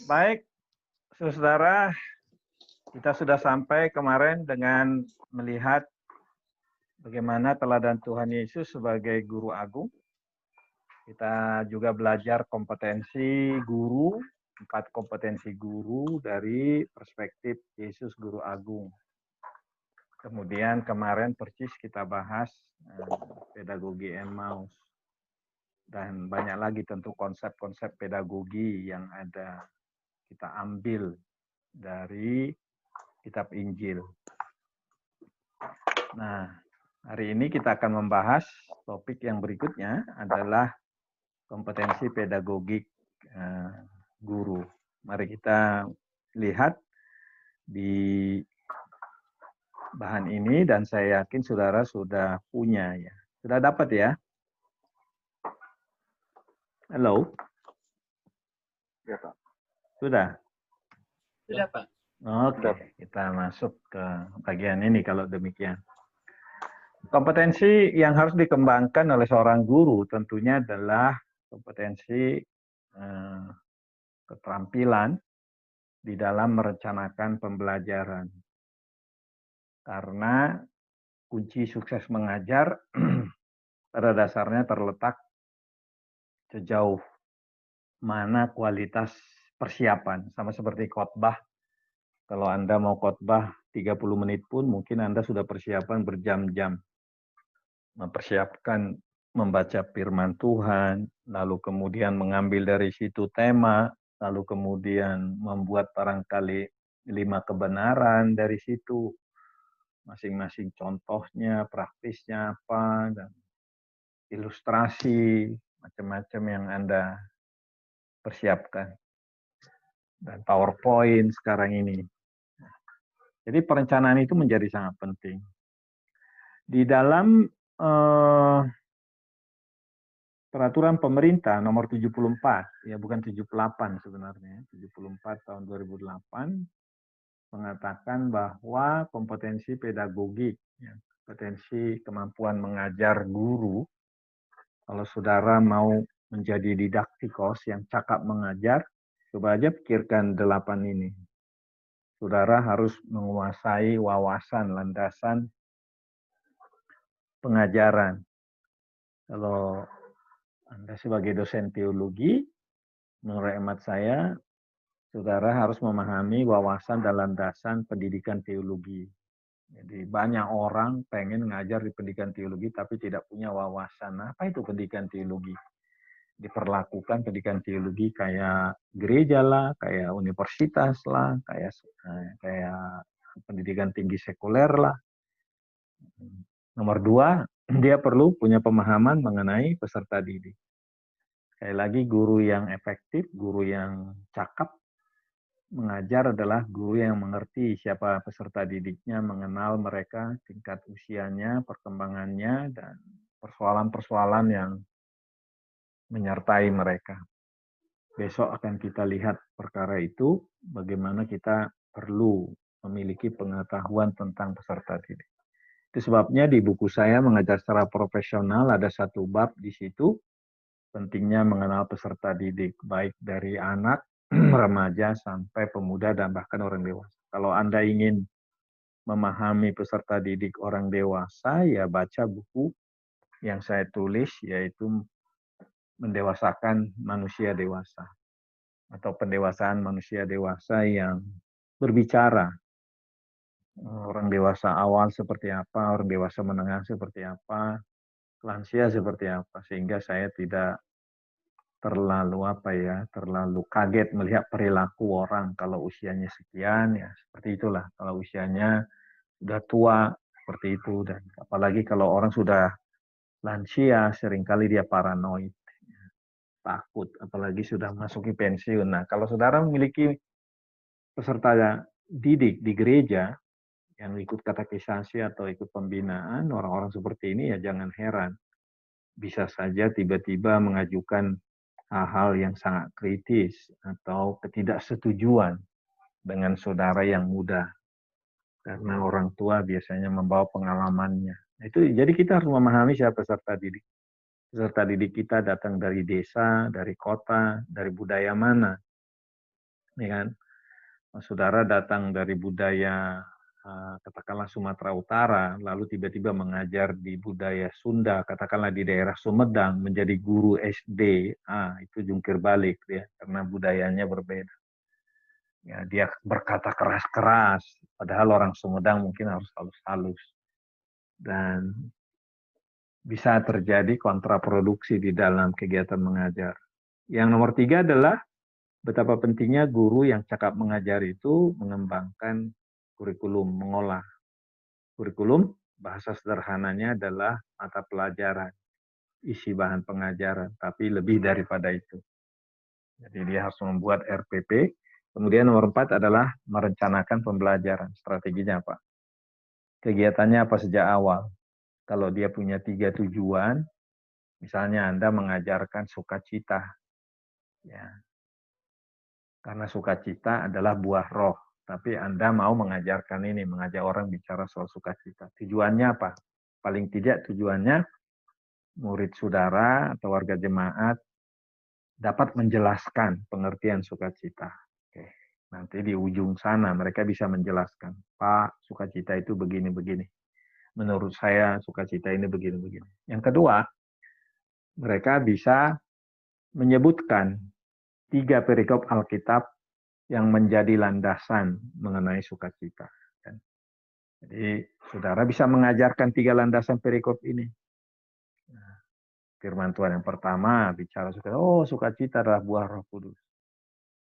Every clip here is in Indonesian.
Baik, saudara, kita sudah sampai kemarin dengan melihat bagaimana teladan Tuhan Yesus sebagai guru agung. Kita juga belajar kompetensi guru, 4 kompetensi guru dari perspektif Yesus guru agung. Kemudian kemarin persis kita bahas pedagogi Emmaus. Dan banyak lagi tentu konsep-konsep pedagogi yang ada kita ambil dari kitab Injil. Nah, hari ini kita akan membahas topik yang berikutnya adalah kompetensi pedagogik guru. Mari kita lihat di bahan ini dan saya yakin saudara sudah punya ya. Sudah dapat ya? Halo? Ya, Pak. Sudah? Sudah, Pak. Oke, kita masuk ke bagian ini kalau demikian. Kompetensi yang harus dikembangkan oleh seorang guru tentunya adalah kompetensi keterampilan di dalam merencanakan pembelajaran. Karena kunci sukses mengajar pada dasarnya terletak sejauh mana kualitas persiapan. Sama seperti khotbah. Kalau Anda mau khotbah 30 menit pun mungkin Anda sudah persiapan berjam-jam. Mempersiapkan membaca firman Tuhan, lalu kemudian mengambil dari situ tema, lalu kemudian membuat barangkali 5 kebenaran dari situ, masing-masing contohnya, praktisnya apa, dan ilustrasi, macam-macam yang Anda persiapkan. Dan PowerPoint sekarang ini. Jadi perencanaan itu menjadi sangat penting. Di dalam peraturan pemerintah nomor 74, ya bukan 78 sebenarnya, 74 tahun 2008, mengatakan bahwa kompetensi pedagogik, ya, kompetensi kemampuan mengajar guru, kalau saudara mau menjadi didaktikos yang cakap mengajar, coba aja pikirkan 8 ini. Saudara harus menguasai wawasan landasan pengajaran. Kalau Anda sebagai dosen teologi, menurut hemat saya, saudara harus memahami wawasan dan landasan pendidikan teologi. Jadi banyak orang pengen ngajar di pendidikan teologi tapi tidak punya wawasan. Apa itu pendidikan teologi? Diperlakukan pendidikan teologi kayak gereja lah, kayak universitas lah, kayak pendidikan tinggi sekuler lah. Nomor 2, dia perlu punya pemahaman mengenai peserta didik. Sekali lagi, guru yang efektif, guru yang cakap mengajar adalah guru yang mengerti siapa peserta didiknya, mengenal mereka, tingkat usianya, perkembangannya, dan persoalan-persoalan yang menyertai mereka. Besok akan kita lihat perkara itu, bagaimana kita perlu memiliki pengetahuan tentang peserta didik. Itu sebabnya di buku saya Mengajar Secara Profesional ada satu bab di situ, pentingnya mengenal peserta didik, baik dari anak, remaja, sampai pemuda, dan bahkan orang dewasa. Kalau Anda ingin memahami peserta didik orang dewasa, ya baca buku yang saya tulis, yaitu Mendewasakan Manusia Dewasa, atau pendewasaan manusia dewasa yang berbicara orang dewasa awal seperti apa, orang dewasa menengah seperti apa, lansia seperti apa, sehingga saya tidak terlalu kaget melihat perilaku orang kalau usianya sekian, ya seperti itulah. Kalau usianya sudah tua seperti itu, dan apalagi kalau orang sudah lansia, seringkali dia paranoid, takut, apalagi sudah masuki pensiun. Nah, kalau saudara memiliki peserta didik di gereja yang ikut katekisasi atau ikut pembinaan, orang-orang seperti ini ya jangan heran. Bisa saja tiba-tiba mengajukan hal-hal yang sangat kritis atau ketidaksetujuan dengan saudara yang muda. Karena orang tua biasanya membawa pengalamannya. Jadi kita harus memahami siapa peserta didik. Peserta didik kita datang dari desa, dari kota, dari budaya mana. ya kan? Saudara datang dari budaya katakanlah Sumatera Utara, lalu tiba-tiba mengajar di budaya Sunda, katakanlah di daerah Sumedang, menjadi guru SD, itu jungkir balik dia, karena budayanya berbeda. Ya, dia berkata keras-keras, padahal orang Sumedang mungkin harus halus-halus. Dan bisa terjadi kontraproduksi di dalam kegiatan mengajar. Yang nomor 3 adalah betapa pentingnya guru yang cakap mengajar itu mengembangkan kurikulum, mengolah kurikulum. Bahasa sederhananya adalah mata pelajaran, isi bahan pengajaran, tapi lebih daripada itu. Jadi dia harus membuat RPP. Kemudian nomor 4 adalah merencanakan pembelajaran. Strateginya apa? Kegiatannya apa sejak awal? Kalau dia punya 3 tujuan, misalnya Anda mengajarkan sukacita, ya, karena sukacita adalah buah roh. Tapi Anda mau mengajarkan ini, mengajak orang bicara soal sukacita. Tujuannya apa? Paling tidak tujuannya murid saudara atau warga jemaat dapat menjelaskan pengertian sukacita. Oke. Nanti di ujung sana mereka bisa menjelaskan, Pak, sukacita itu begini-begini. Menurut saya sukacita ini begini-begini. Yang kedua, mereka bisa menyebutkan 3 perikop Alkitab yang menjadi landasan mengenai sukacita. Jadi, saudara bisa mengajarkan 3 landasan perikop ini. Firman Tuhan yang pertama bicara sukacita. Oh, sukacita adalah buah Roh Kudus.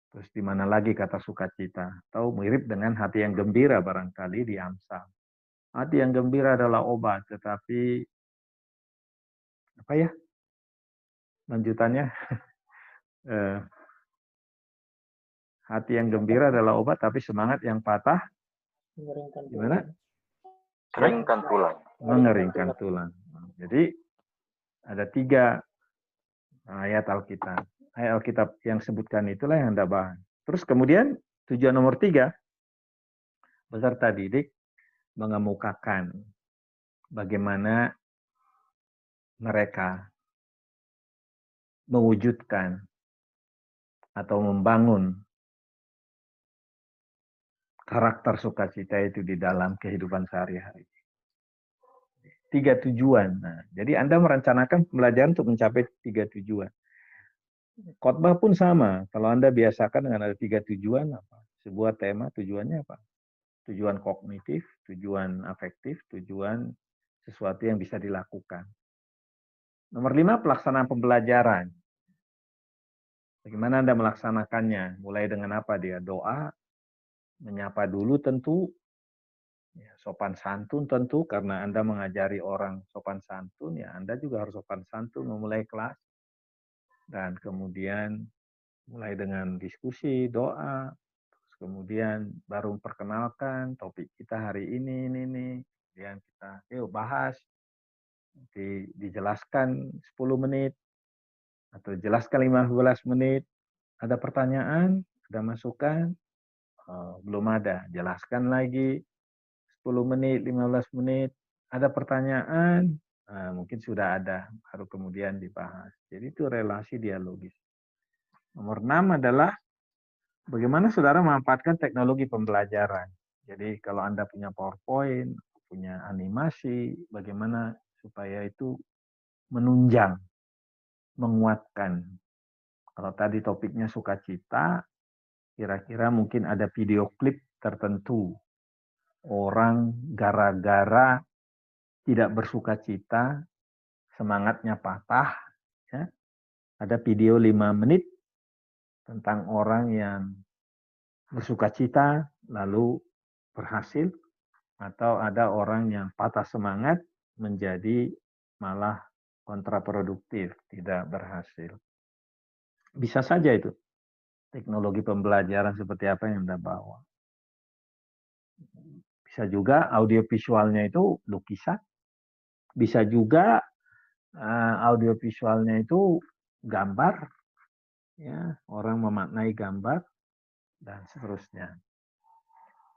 Terus di mana lagi kata sukacita? Tahu mirip dengan hati yang gembira barangkali di Amsal. Hati yang gembira adalah obat, tetapi apa ya? Lanjutannya, hati yang gembira adalah obat, tapi semangat yang patah gimana? Keringkan tulang. Mengeringkan tulang. Jadi ada 3 ayat Alkitab. Ayat Alkitab yang sebutkan itulah yang Anda bahas. Terus kemudian tujuan nomor 3, peserta didik mengemukakan bagaimana mereka mewujudkan atau membangun karakter sukacita itu di dalam kehidupan sehari-hari. 3 tujuan. Nah, jadi Anda merencanakan pembelajaran untuk mencapai 3 tujuan. Khotbah pun sama. Kalau Anda biasakan dengan ada 3 tujuan, apa? Sebuah tema tujuannya apa? Tujuan kognitif, tujuan afektif, tujuan sesuatu yang bisa dilakukan. Nomor 5, pelaksanaan pembelajaran. Bagaimana Anda melaksanakannya? Mulai dengan apa dia? Doa, menyapa dulu tentu, sopan santun tentu, karena Anda mengajari orang sopan santun, ya Anda juga harus sopan santun memulai kelas. Dan kemudian mulai dengan diskusi, doa, terus kemudian baru perkenalkan topik kita hari ini. Kemudian kita yuk bahas, dijelaskan 10 menit, atau jelaskan 15 menit, ada pertanyaan, ada masukan, belum ada, jelaskan lagi 10 menit, 15 menit, ada pertanyaan, mungkin sudah ada, baru kemudian dibahas. Jadi itu relasi dialogis. Nomor 6 adalah bagaimana saudara memanfaatkan teknologi pembelajaran. Jadi kalau Anda punya PowerPoint, punya animasi, bagaimana supaya itu menunjang, menguatkan. Kalau tadi topiknya sukacita, kira-kira mungkin ada video klip tertentu. Orang gara-gara tidak bersukacita, semangatnya patah. Ya. Ada video 5 menit tentang orang yang bersukacita lalu berhasil, atau ada orang yang patah semangat menjadi malah kontraproduktif, tidak berhasil. Bisa saja itu teknologi pembelajaran seperti apa yang Anda bawa. Bisa juga audiovisualnya itu lukisan, bisa juga audiovisualnya itu gambar, ya, orang memaknai gambar, dan seterusnya.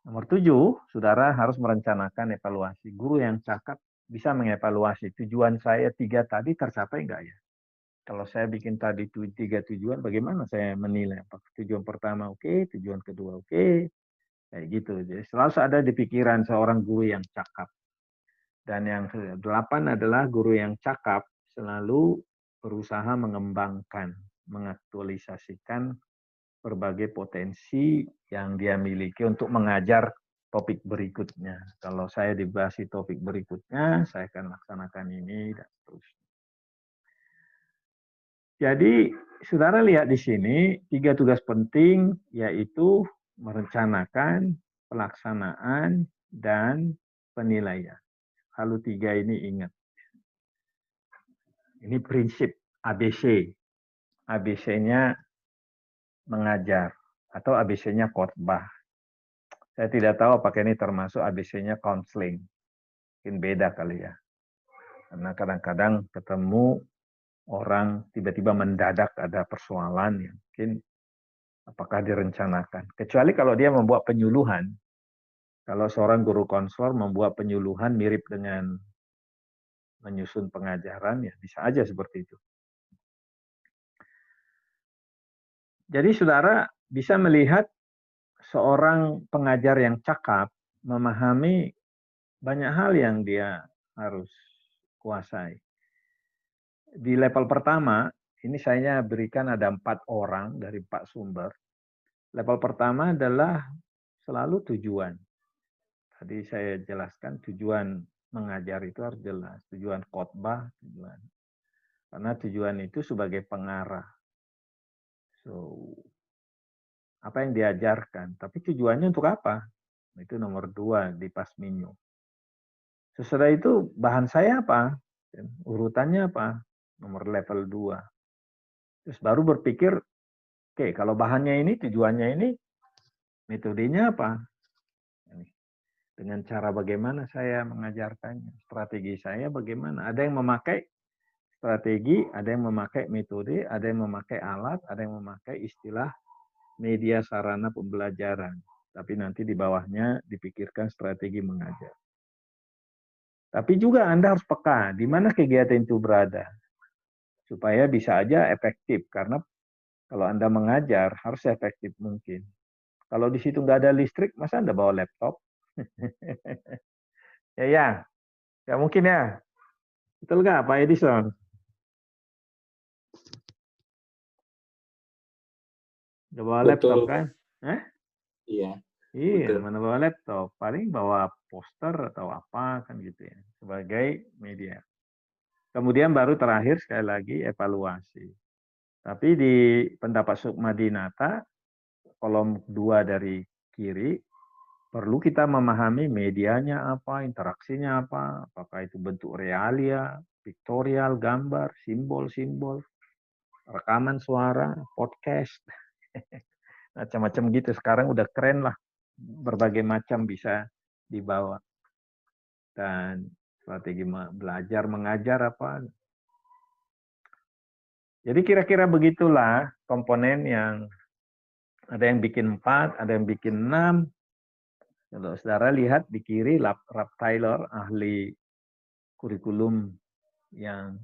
Nomor 7, saudara harus merencanakan evaluasi. Guru yang cakap bisa mengevaluasi tujuan saya 3 tadi tercapai enggak ya? Kalau saya bikin tadi 3 tujuan, bagaimana saya menilai? Apakah tujuan pertama oke, tujuan kedua oke, kayak gitu. Jadi selalu ada di pikiran seorang guru yang cakap. Dan yang ke-8 adalah guru yang cakap selalu berusaha mengembangkan, mengaktualisasikan berbagai potensi yang dia miliki untuk mengajar topik berikutnya. Kalau saya dibahas topik berikutnya, saya akan laksanakan ini dan seterusnya. Jadi, saudara lihat di sini 3 tugas penting, yaitu merencanakan, pelaksanaan, dan penilaian. Kalau 3 ini ingat. Ini prinsip ABC. ABC-nya mengajar atau ABC-nya khotbah. Saya tidak tahu apakah ini termasuk ABC-nya counseling. Mungkin beda kali ya. Karena kadang-kadang ketemu orang tiba-tiba mendadak ada persoalan yang mungkin apakah direncanakan. Kecuali kalau dia membuat penyuluhan. Kalau seorang guru konselor membuat penyuluhan mirip dengan menyusun pengajaran, ya bisa aja seperti itu. Jadi saudara bisa melihat seorang pengajar yang cakap memahami banyak hal yang dia harus kuasai. Di level pertama, ini saya berikan ada 4 orang dari 4 sumber. Level pertama adalah selalu tujuan. Tadi saya jelaskan tujuan mengajar itu harus jelas. Tujuan khotbah, tujuan. Karena tujuan itu sebagai pengarah. So, apa yang diajarkan. Tapi tujuannya untuk apa? Itu nomor 2 di Pasminyo. Sesudah itu bahan saya apa? Urutannya apa? Nomor level 2. Terus baru berpikir, oke, kalau bahannya ini, tujuannya ini, metodenya apa? Dengan cara bagaimana saya mengajarkannya, strategi saya bagaimana. Ada yang memakai strategi, ada yang memakai metode, ada yang memakai alat, ada yang memakai istilah media sarana pembelajaran. Tapi nanti di bawahnya dipikirkan strategi mengajar. Tapi juga Anda harus peka di mana kegiatan itu berada. Supaya bisa aja efektif. Karena kalau Anda mengajar harus efektif mungkin. Kalau di situ nggak ada listrik, masa Anda bawa laptop? Ya, ya mungkin ya. Betul nggak Pak Edison? Nggak bawa laptop Betul. kan? Iya. Iya, Betul. mana bawa laptop. Paling bawa poster atau apa kan gitu ya. Sebagai media. Kemudian baru terakhir sekali lagi evaluasi. Tapi di pendapat Sukmadinata, kolom 2 dari kiri, perlu kita memahami medianya apa, interaksinya apa, apakah itu bentuk realia, pictorial, gambar, simbol-simbol, rekaman suara, podcast, macam-macam gitu. Sekarang udah keren lah, berbagai macam bisa dibawa. Dan strategi belajar, mengajar apa. Jadi kira-kira begitulah komponen yang ada yang bikin 4, ada yang bikin 6. Kalau saudara lihat di kiri, Rap Taylor, ahli kurikulum yang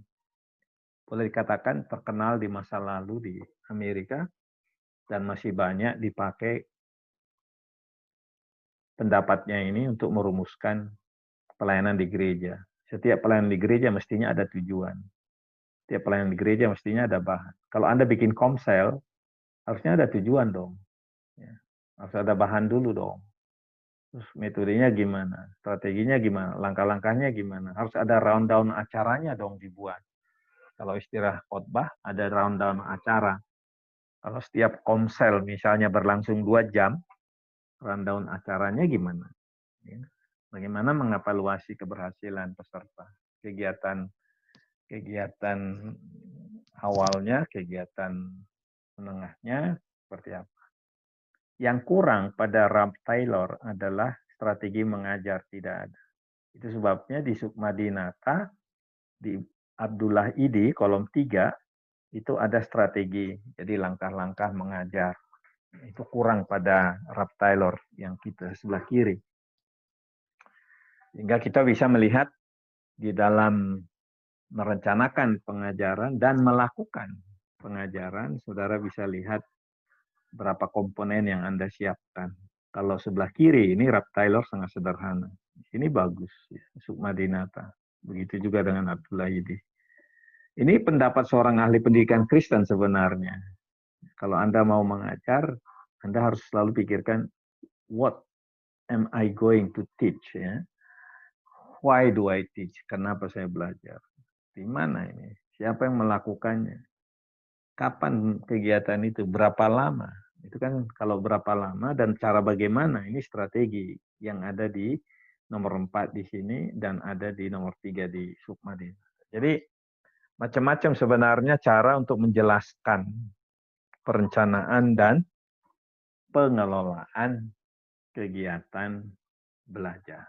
boleh dikatakan terkenal di masa lalu di Amerika dan masih banyak dipakai pendapatnya ini untuk merumuskan pelayanan di gereja. Setiap pelayanan di gereja mestinya ada tujuan. Setiap pelayanan di gereja mestinya ada bahan. Kalau Anda bikin komsel, harusnya ada tujuan dong. Ya. Harus ada bahan dulu dong. Terus metodenya gimana? Strateginya gimana? Langkah-langkahnya gimana? Harus ada rundown acaranya dong dibuat. Kalau istilah khotbah, ada rundown acara. Kalau setiap komsel misalnya berlangsung 2 jam, rundown acaranya gimana? Bagaimana mengevaluasi keberhasilan peserta? Kegiatan awalnya, kegiatan menengahnya, seperti apa? Yang kurang pada Rap Taylor adalah strategi mengajar, tidak ada. Itu sebabnya di Sukmadinata, di Abdullah Idi, kolom 3, itu ada strategi. Jadi langkah-langkah mengajar. Itu kurang pada Rap Taylor yang kita sebelah kiri. Sehingga kita bisa melihat di dalam merencanakan pengajaran dan melakukan pengajaran, saudara bisa lihat berapa komponen yang Anda siapkan. Kalau sebelah kiri ini Rab Taylor sangat sederhana. Ini bagus, ya, Sukma Dinata. Begitu juga dengan Abdullah Idi. Ini pendapat seorang ahli pendidikan Kristen sebenarnya. Kalau Anda mau mengajar, Anda harus selalu pikirkan, what am I going to teach? Ya? Why do I teach? Kenapa saya belajar? Di mana ini? Siapa yang melakukannya? Kapan kegiatan itu? Berapa lama? Itu kan kalau berapa lama dan cara bagaimana, ini strategi yang ada di nomor 4 di sini dan ada di nomor 3 di Sukma Dinata. Jadi macam-macam sebenarnya cara untuk menjelaskan perencanaan dan pengelolaan kegiatan belajar.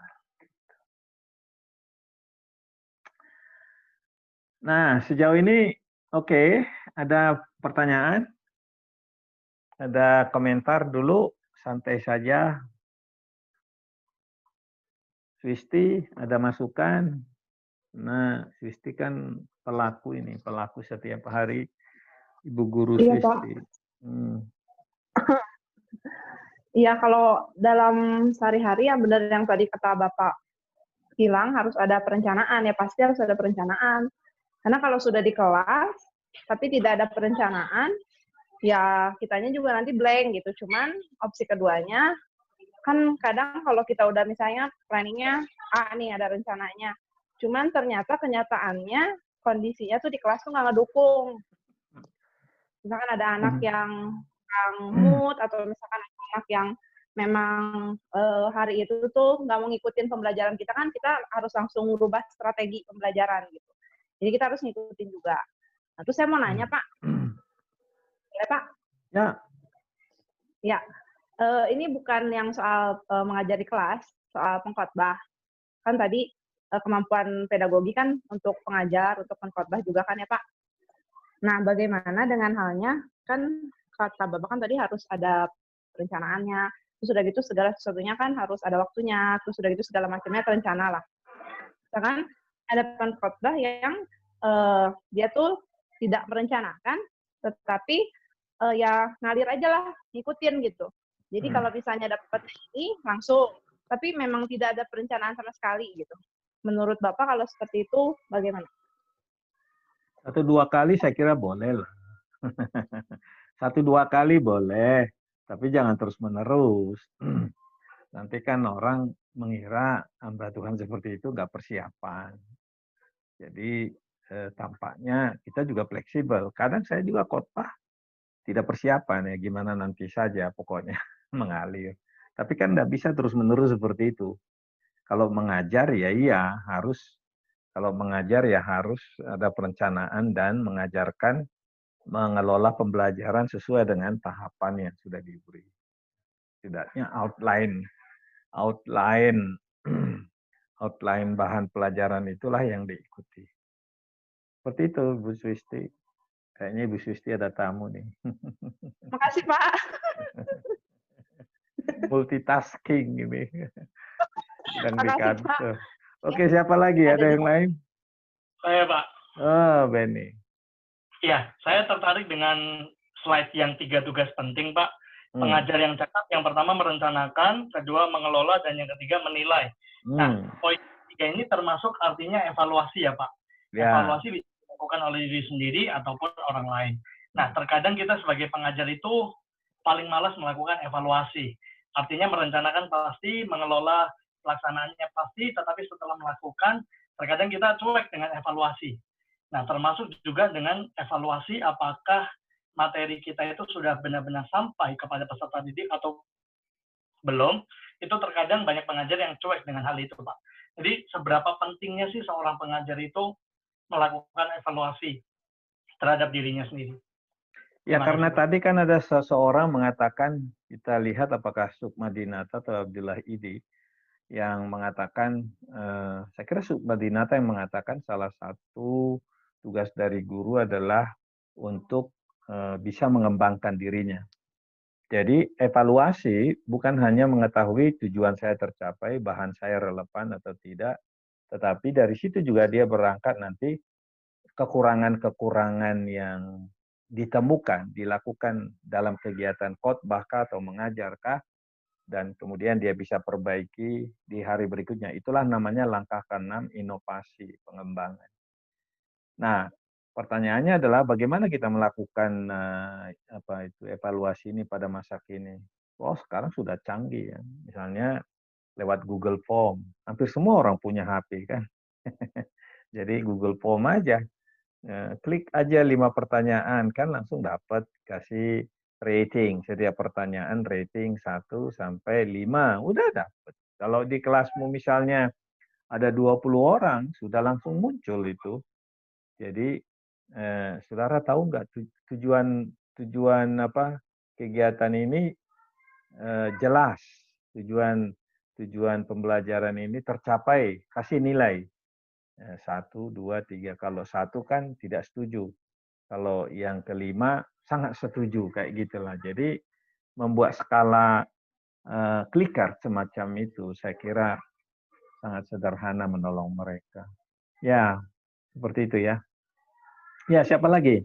Nah, sejauh ini oke, ada pertanyaan? Ada komentar dulu, santai saja. Swisti, ada masukan? Nah, Swisti kan pelaku ini, pelaku setiap hari. Ibu guru Iya, Swisti. Iya, kalau dalam sehari-hari ya benar yang tadi kata Bapak bilang harus ada perencanaan, ya pasti harus ada perencanaan. Karena kalau sudah di kelas, tapi tidak ada perencanaan, ya kitanya juga nanti blank gitu. Cuman opsi keduanya, kan kadang kalau kita udah misalnya planningnya, nih ada rencananya. Cuman ternyata kenyataannya, kondisinya tuh di kelas tuh nggak ngedukung. Misalkan ada anak yang mood, atau misalkan anak yang memang hari itu tuh nggak mau ngikutin pembelajaran kita, kan kita harus langsung merubah strategi pembelajaran gitu. Jadi kita harus ngikutin juga. Nah, terus saya mau nanya Pak, ya Pak? Ya. Ya, ini bukan yang soal mengajar di kelas, soal pengkhotbah. Kan tadi kemampuan pedagogi kan untuk pengajar, untuk pengkhotbah juga kan ya Pak? Nah, bagaimana dengan halnya, kan kata Bapak kan tadi harus ada perencanaannya, terus udah gitu segala sesuatunya kan harus ada waktunya, terus udah gitu segala macamnya terencana lah. Misalkan ada pengkhotbah yang dia tuh tidak merencanakan, tetapi ya ngalir aja lah, ngikutin gitu. Jadi kalau misalnya dapat ini langsung, tapi memang tidak ada perencanaan sama sekali gitu. Menurut Bapak kalau seperti itu bagaimana? 1-2 kali saya kira boleh lah. 1-2 kali boleh, tapi jangan terus-menerus. Nanti kan orang mengira hamba Tuhan seperti itu nggak persiapan. Jadi tampaknya kita juga fleksibel. Kadang saya juga khotbah tidak persiapan ya, gimana nanti saja pokoknya mengalir. Tapi kan nggak bisa terus-menerus seperti itu. Kalau mengajar ya iya harus. Kalau mengajar ya harus ada perencanaan dan mengajarkan, mengelola pembelajaran sesuai dengan tahapan yang sudah diberi. Setidaknya outline bahan pelajaran itulah yang diikuti. Seperti itu, Bu Swisti. Kayaknya Bu Swisti ada tamu nih. Makasih Pak. Multitasking ini. Sedang di Makasih, kantor. Oke, siapa lagi? Ada yang lain? Saya, Pak. Oh, Benny. Ya, saya tertarik dengan slide yang 3 tugas penting, Pak. Pengajar yang cakap, yang pertama merencanakan, kedua mengelola, dan yang ketiga menilai. Nah, poin 3 ini termasuk artinya evaluasi ya, Pak. Ya. Evaluasi bisa dilakukan oleh diri sendiri ataupun orang lain. Nah, terkadang kita sebagai pengajar itu paling malas melakukan evaluasi. Artinya merencanakan pasti, mengelola pelaksanaannya pasti, tetapi setelah melakukan, terkadang kita cuek dengan evaluasi. Nah, termasuk juga dengan evaluasi apakah materi kita itu sudah benar-benar sampai kepada peserta didik atau belum. Itu terkadang banyak pengajar yang cuek dengan hal itu, Pak. Jadi, seberapa pentingnya sih seorang pengajar itu melakukan evaluasi terhadap dirinya sendiri? Ya, karena tadi kan ada seseorang mengatakan, kita lihat apakah Sukma Dinata atau Abdullah Idi, yang mengatakan, saya kira Sukma Dinata yang mengatakan salah satu tugas dari guru adalah untuk bisa mengembangkan dirinya. Jadi evaluasi bukan hanya mengetahui tujuan saya tercapai, bahan saya relevan atau tidak, tetapi dari situ juga dia berangkat nanti kekurangan-kekurangan yang ditemukan, dilakukan dalam kegiatan khotbah atau mengajarkah, dan kemudian dia bisa perbaiki di hari berikutnya. Itulah namanya langkah ke-6, inovasi, pengembangan. Nah, pertanyaannya adalah bagaimana kita melakukan evaluasi ini pada masa kini? Oh, sekarang sudah canggih ya. Misalnya lewat Google Form. Hampir semua orang punya HP kan. Jadi Google Form aja. Klik aja 5 pertanyaan, kan langsung dapat, kasih rating. Setiap pertanyaan rating 1 sampai 5, udah dapat. Kalau di kelasmu misalnya ada 20 orang, sudah langsung muncul itu. Jadi, saudara tahu nggak tujuan kegiatan ini jelas. Tujuan pembelajaran ini tercapai, kasih nilai. 1, 2, 3. Kalau 1 kan tidak setuju. Kalau yang kelima sangat setuju, kayak gitulah. Jadi membuat skala clicker semacam itu, saya kira sangat sederhana menolong mereka. Ya, seperti itu ya. Ya, siapa lagi?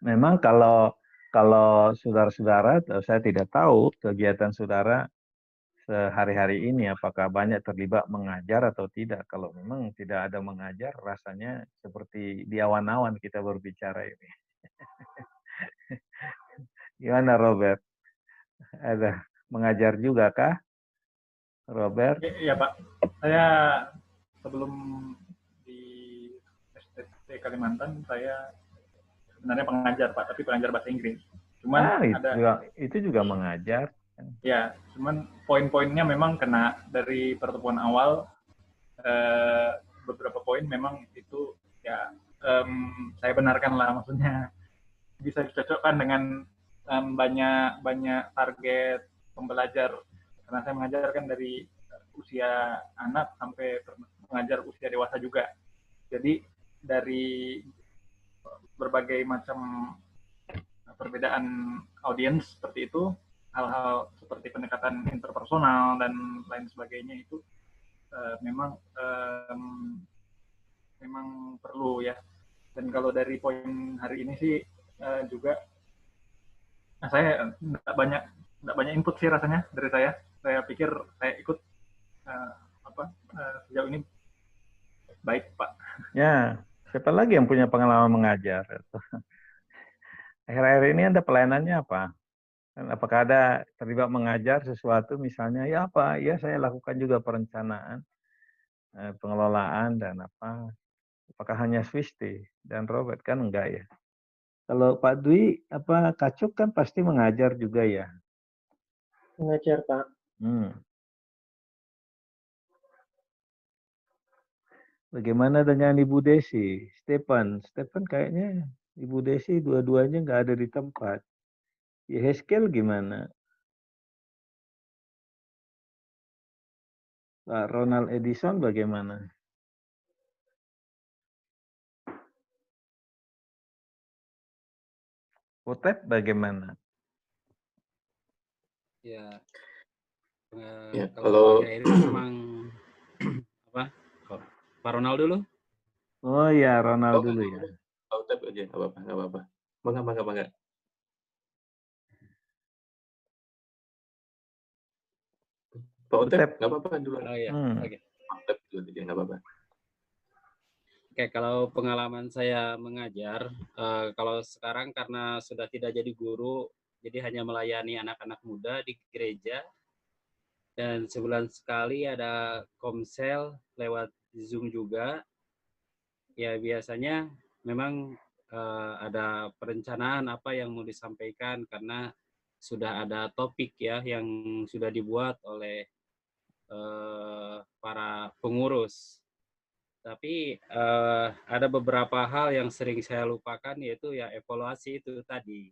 Memang kalau saudara-saudara, saya tidak tahu kegiatan saudara sehari-hari ini apakah banyak terlibat mengajar atau tidak. Kalau memang tidak ada mengajar, rasanya seperti di awan-awan kita berbicara ini. Gimana Robert? Ada mengajar juga kah, Robert? Iya Pak, saya sebelum di STT Kalimantan saya sebenarnya pengajar Pak, tapi pengajar bahasa Inggris. Cuman itu juga mengajar. Ya, cuman poin-poinnya memang kena dari pertemuan awal. Beberapa poin memang itu ya saya benarkan lah, maksudnya bisa dicocokkan dengan banyak target pembelajar, karena saya mengajarkan dari usia anak sampai mengajar usia dewasa juga. Jadi dari berbagai macam perbedaan audiens seperti itu, hal-hal seperti pendekatan interpersonal dan lain sebagainya itu memang perlu ya. Dan kalau dari poin hari ini sih juga saya nggak banyak input sih rasanya dari saya. Saya pikir saya ikut sejauh ini baik Pak. Ya, siapa lagi yang punya pengalaman mengajar? Akhir-akhir ini Anda pelayanannya apa? Apakah ada terlibat mengajar sesuatu misalnya? Ya apa? Ya saya lakukan juga perencanaan, pengelolaan dan apa. Apakah hanya Swisti dan Robert? Kan enggak ya. Kalau Pak Dwi, Kacuk kan pasti mengajar juga ya? Mengajar Pak. Bagaimana dengan Ibu Desi? Stephen kayaknya Ibu Desi dua-duanya nggak ada di tempat. Yeheskel gimana? Pak Ronald Edison bagaimana? Potep bagaimana? Ya, kalau ini memang apa? Pak Ronald dulu. Oh ya, Ronald dulu ya. Potep aja, nggak apa-apa. Bangga. Potep, nggak apa-apa dulu. Oh iya, oke. Potep dulu aja, nggak apa-apa. Oke, kalau pengalaman saya mengajar, kalau sekarang karena sudah tidak jadi guru, jadi hanya melayani anak-anak muda di gereja, dan sebulan sekali ada komsel lewat Zoom juga. Ya biasanya memang ada perencanaan apa yang mau disampaikan, karena sudah ada topik ya yang sudah dibuat oleh para pengurus. Tapi ada beberapa hal yang sering saya lupakan, yaitu ya evaluasi itu tadi.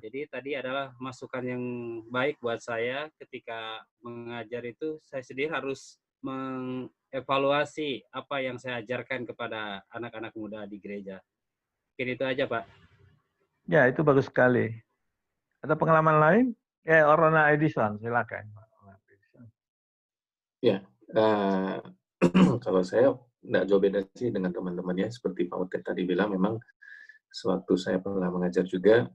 Jadi tadi adalah masukan yang baik buat saya ketika mengajar itu, saya sendiri harus mengevaluasi apa yang saya ajarkan kepada anak-anak muda di gereja. Mungkin itu aja, Pak. Ya, itu bagus sekali. Ada pengalaman lain? Ya, Rona Edison, silakan. Ya, kalau saya nggak jauh beda sih dengan teman-temannya. Seperti Pak Utet tadi bilang, memang sewaktu saya pernah mengajar juga,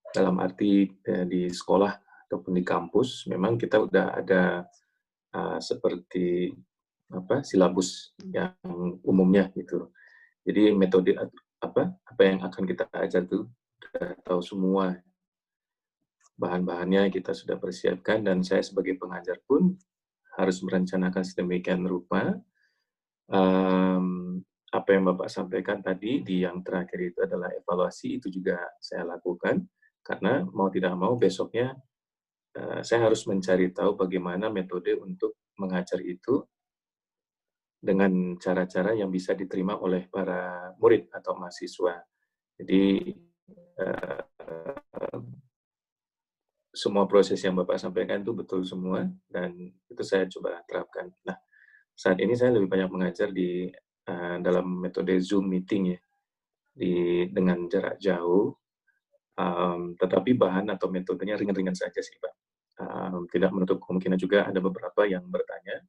dalam arti di sekolah ataupun di kampus, memang kita udah ada seperti silabus yang umumnya gitu. Jadi metode apa yang akan kita ajar tuh udah tahu semua, bahan-bahannya kita sudah persiapkan, dan saya sebagai pengajar pun harus merencanakan sedemikian rupa. Apa yang Bapak sampaikan tadi di yang terakhir itu adalah evaluasi, itu juga saya lakukan, karena mau tidak mau besoknya saya harus mencari tahu bagaimana metode untuk mengajar itu dengan cara-cara yang bisa diterima oleh para murid atau mahasiswa. Jadi semua proses yang Bapak sampaikan itu betul semua, dan itu saya coba terapkan. Nah, saat ini saya lebih banyak mengajar di dalam metode Zoom meeting ya, dengan jarak jauh, tetapi bahan atau metodenya ringan-ringan saja sih, Pak. Tidak menutup kemungkinan juga ada beberapa yang bertanya,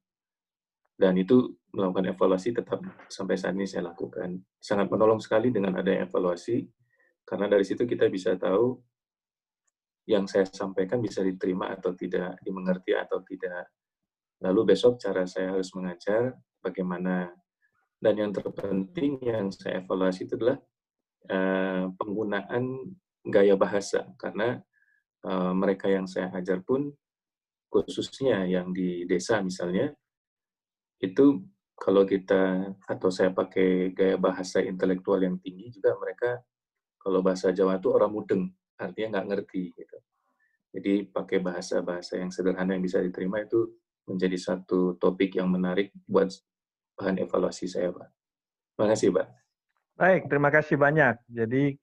dan itu melakukan evaluasi tetap sampai saat ini saya lakukan. Sangat menolong sekali dengan ada evaluasi, karena dari situ kita bisa tahu yang saya sampaikan bisa diterima atau tidak, dimengerti atau tidak. Lalu besok cara saya harus mengajar bagaimana. Dan yang terpenting yang saya evaluasi itu adalah penggunaan gaya bahasa, karena mereka yang saya ajar pun, khususnya yang di desa misalnya, itu kalau kita atau saya pakai gaya bahasa intelektual yang tinggi juga, mereka kalau bahasa Jawa itu orang mudeng, artinya nggak ngerti gitu. Jadi pakai bahasa-bahasa yang sederhana yang bisa diterima itu menjadi satu topik yang menarik buat bahan evaluasi saya, Pak. Terima kasih, Pak. Baik, terima kasih banyak. Jadi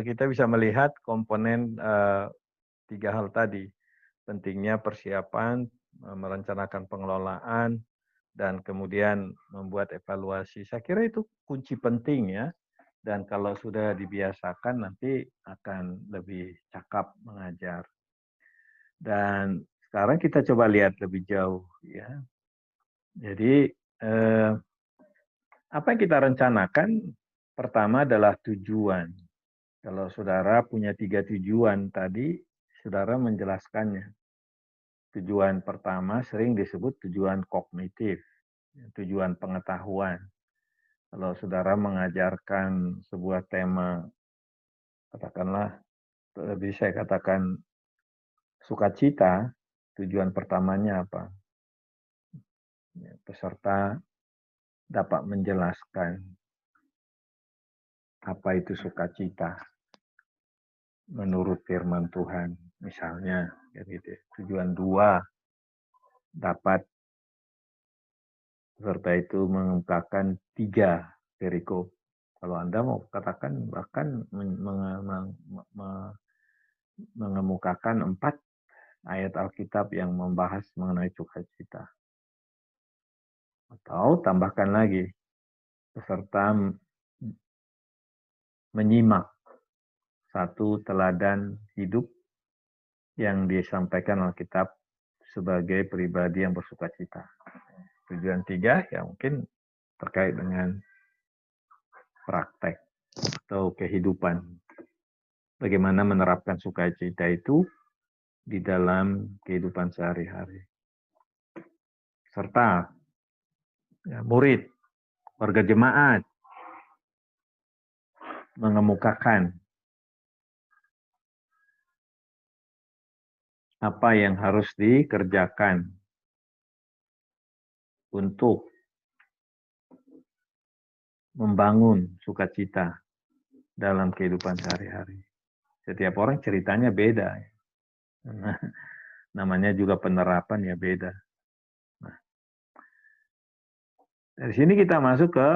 kita bisa melihat komponen 3 hal tadi. Pentingnya persiapan, merencanakan pengelolaan, dan kemudian membuat evaluasi. Saya kira itu kunci penting ya. Dan kalau sudah dibiasakan nanti akan lebih cakap mengajar. Dan sekarang kita coba lihat lebih jauh ya. Jadi apa yang kita rencanakan pertama adalah tujuan. Kalau saudara punya 3 tujuan tadi, saudara menjelaskannya. Tujuan pertama sering disebut tujuan kognitif, tujuan pengetahuan. Kalau saudara mengajarkan sebuah tema, katakanlah, lebih saya katakan sukacita, tujuan pertamanya apa? Peserta dapat menjelaskan apa itu sukacita menurut firman Tuhan, misalnya. Gitu. Tujuan 2, dapat peserta itu mengungkapkan 3 perikop. Kalau Anda mau katakan bahkan mengemukakan 4 ayat Alkitab yang membahas mengenai sukacita. Atau tambahkan lagi, peserta menyimak satu teladan hidup yang disampaikan Alkitab sebagai pribadi yang bersukacita. Tujuan 3 yang mungkin terkait dengan praktek atau kehidupan. Bagaimana menerapkan sukacita itu di dalam kehidupan sehari-hari. Serta ya, murid, warga jemaat, mengemukakan apa yang harus dikerjakan untuk membangun sukacita dalam kehidupan sehari-hari. Setiap orang ceritanya beda. Nah, namanya juga penerapan ya beda. Nah, dari sini kita masuk ke,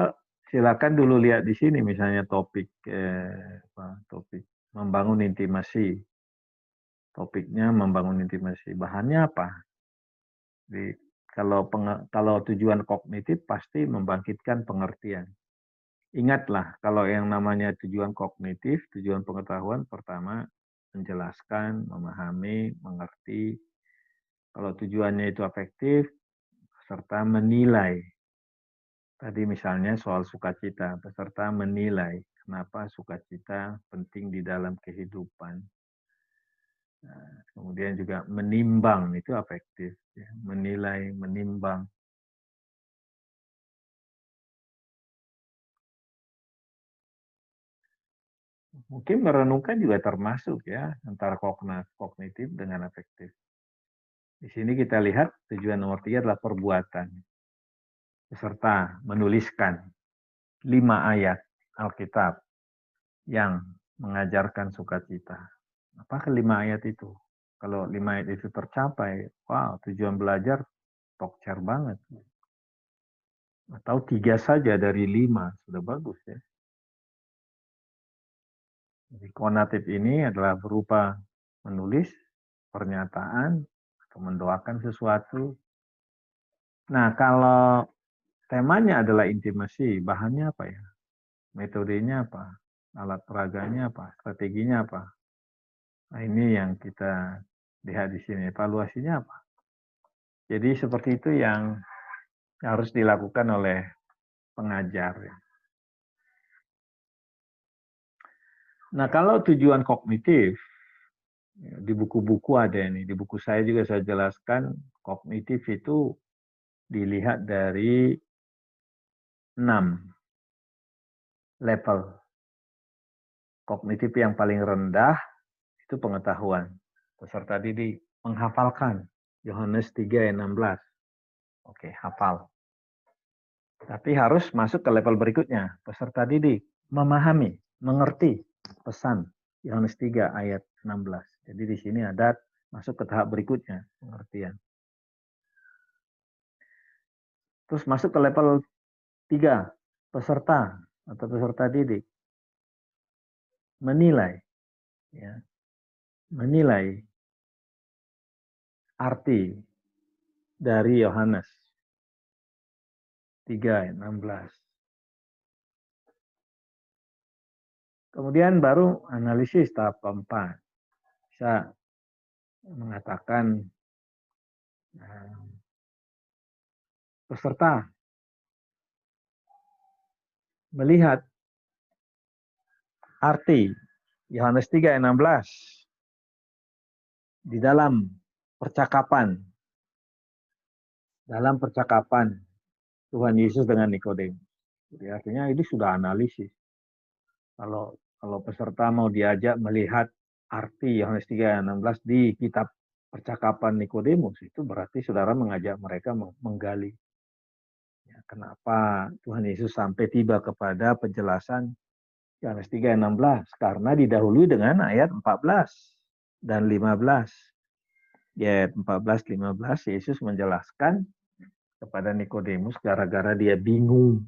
silakan dulu lihat di sini misalnya topik membangun intimasi. Topiknya membangun intimasi. Bahannya apa? Kalau tujuan kognitif pasti membangkitkan pengertian. Ingatlah, kalau yang namanya tujuan kognitif, tujuan pengetahuan pertama menjelaskan, memahami, mengerti. Kalau tujuannya itu afektif, serta menilai. Tadi misalnya soal sukacita, peserta menilai kenapa sukacita penting di dalam kehidupan. Nah, kemudian juga menimbang, itu afektif. Ya. Menilai, menimbang. Mungkin merenungkan juga termasuk ya, antara kognitif dengan afektif. Di sini kita lihat tujuan nomor 3 adalah perbuatan. Peserta menuliskan 5 ayat Alkitab yang mengajarkan sukacita. Apakah 5 ayat itu? Kalau 5 ayat itu tercapai, wow, tujuan belajar pokcer banget. Atau 3 saja dari 5, sudah bagus ya. Jadi konatif ini adalah berupa menulis pernyataan atau mendoakan sesuatu. Nah, kalau temanya adalah intimasi, bahannya apa ya? Metodenya apa? Alat peraganya apa? Strateginya apa? Nah, ini yang kita lihat di sini. Evaluasinya apa? Jadi seperti itu yang harus dilakukan oleh pengajar. Nah, kalau tujuan kognitif, di buku-buku ada ini. Di buku saya juga saya jelaskan, kognitif itu dilihat dari 6 level. Kognitif yang paling rendah itu pengetahuan. Peserta didik menghafalkan Yohanes 3 ayat 16. Oke, hafal. Tapi harus masuk ke level berikutnya. Peserta didik memahami, mengerti pesan Yohanes 3 ayat 16. Jadi di sini ada masuk ke tahap berikutnya, pengertian. Terus masuk ke level 3, peserta atau peserta didik menilai, ya, menilai arti dari Yohanes 3 ayat 16. Kemudian baru analisis tahap keempat. Bisa mengatakan peserta melihat arti Yohanes 3 ayat 16 di dalam percakapan Tuhan Yesus dengan Nikodemus. Jadi artinya ini sudah analisis. Kalau peserta mau diajak melihat arti Yohanes 3 ayat 16 di kitab percakapan Nikodemus, itu berarti saudara mengajak mereka menggali. Ya, kenapa Tuhan Yesus sampai tiba kepada penjelasan Yohanes 3 ayat 16? Karena didahului dengan ayat 14 dan 15. Di ayat 14-15 Yesus menjelaskan kepada Nikodemus gara-gara dia bingung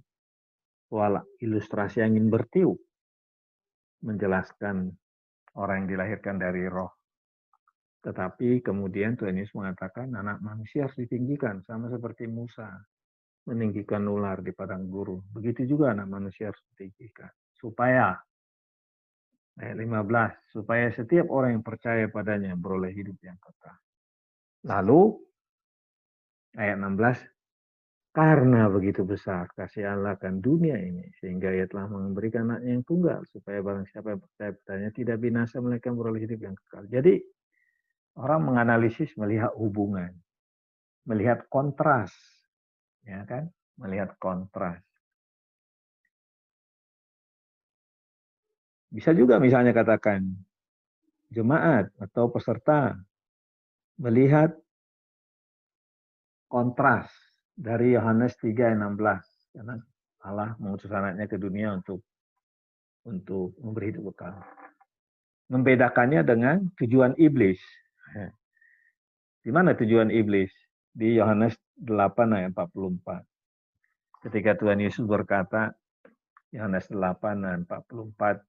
soal ilustrasi angin bertiup, menjelaskan orang yang dilahirkan dari roh. Tetapi kemudian Tuhan Yesus mengatakan anak manusia harus ditinggikan sama seperti Musa meninggikan ular di padang gurun. Begitu juga anak manusia harus ditinggikan. Supaya ayat 15, supaya setiap orang yang percaya padanya beroleh hidup yang kekal. Lalu ayat 16, karena begitu besar kasih Allah akan dunia ini, sehingga ia telah memberikan anaknya yang tunggal, supaya barang siapa yang percaya padanya tidak binasa, melainkan beroleh hidup yang kekal. Jadi, orang menganalisis melihat hubungan, melihat kontras, ya kan? Melihat kontras. Bisa juga misalnya katakan, jemaat atau peserta melihat kontras dari Yohanes 3 ayat 16. Karena Allah mengutus anaknya ke dunia untuk memberi hidup kekal. Membedakannya dengan tujuan iblis. Di mana tujuan iblis? Di Yohanes 8 ayat 44. Ketika Tuhan Yesus berkata, Yohanes 8 ayat 44,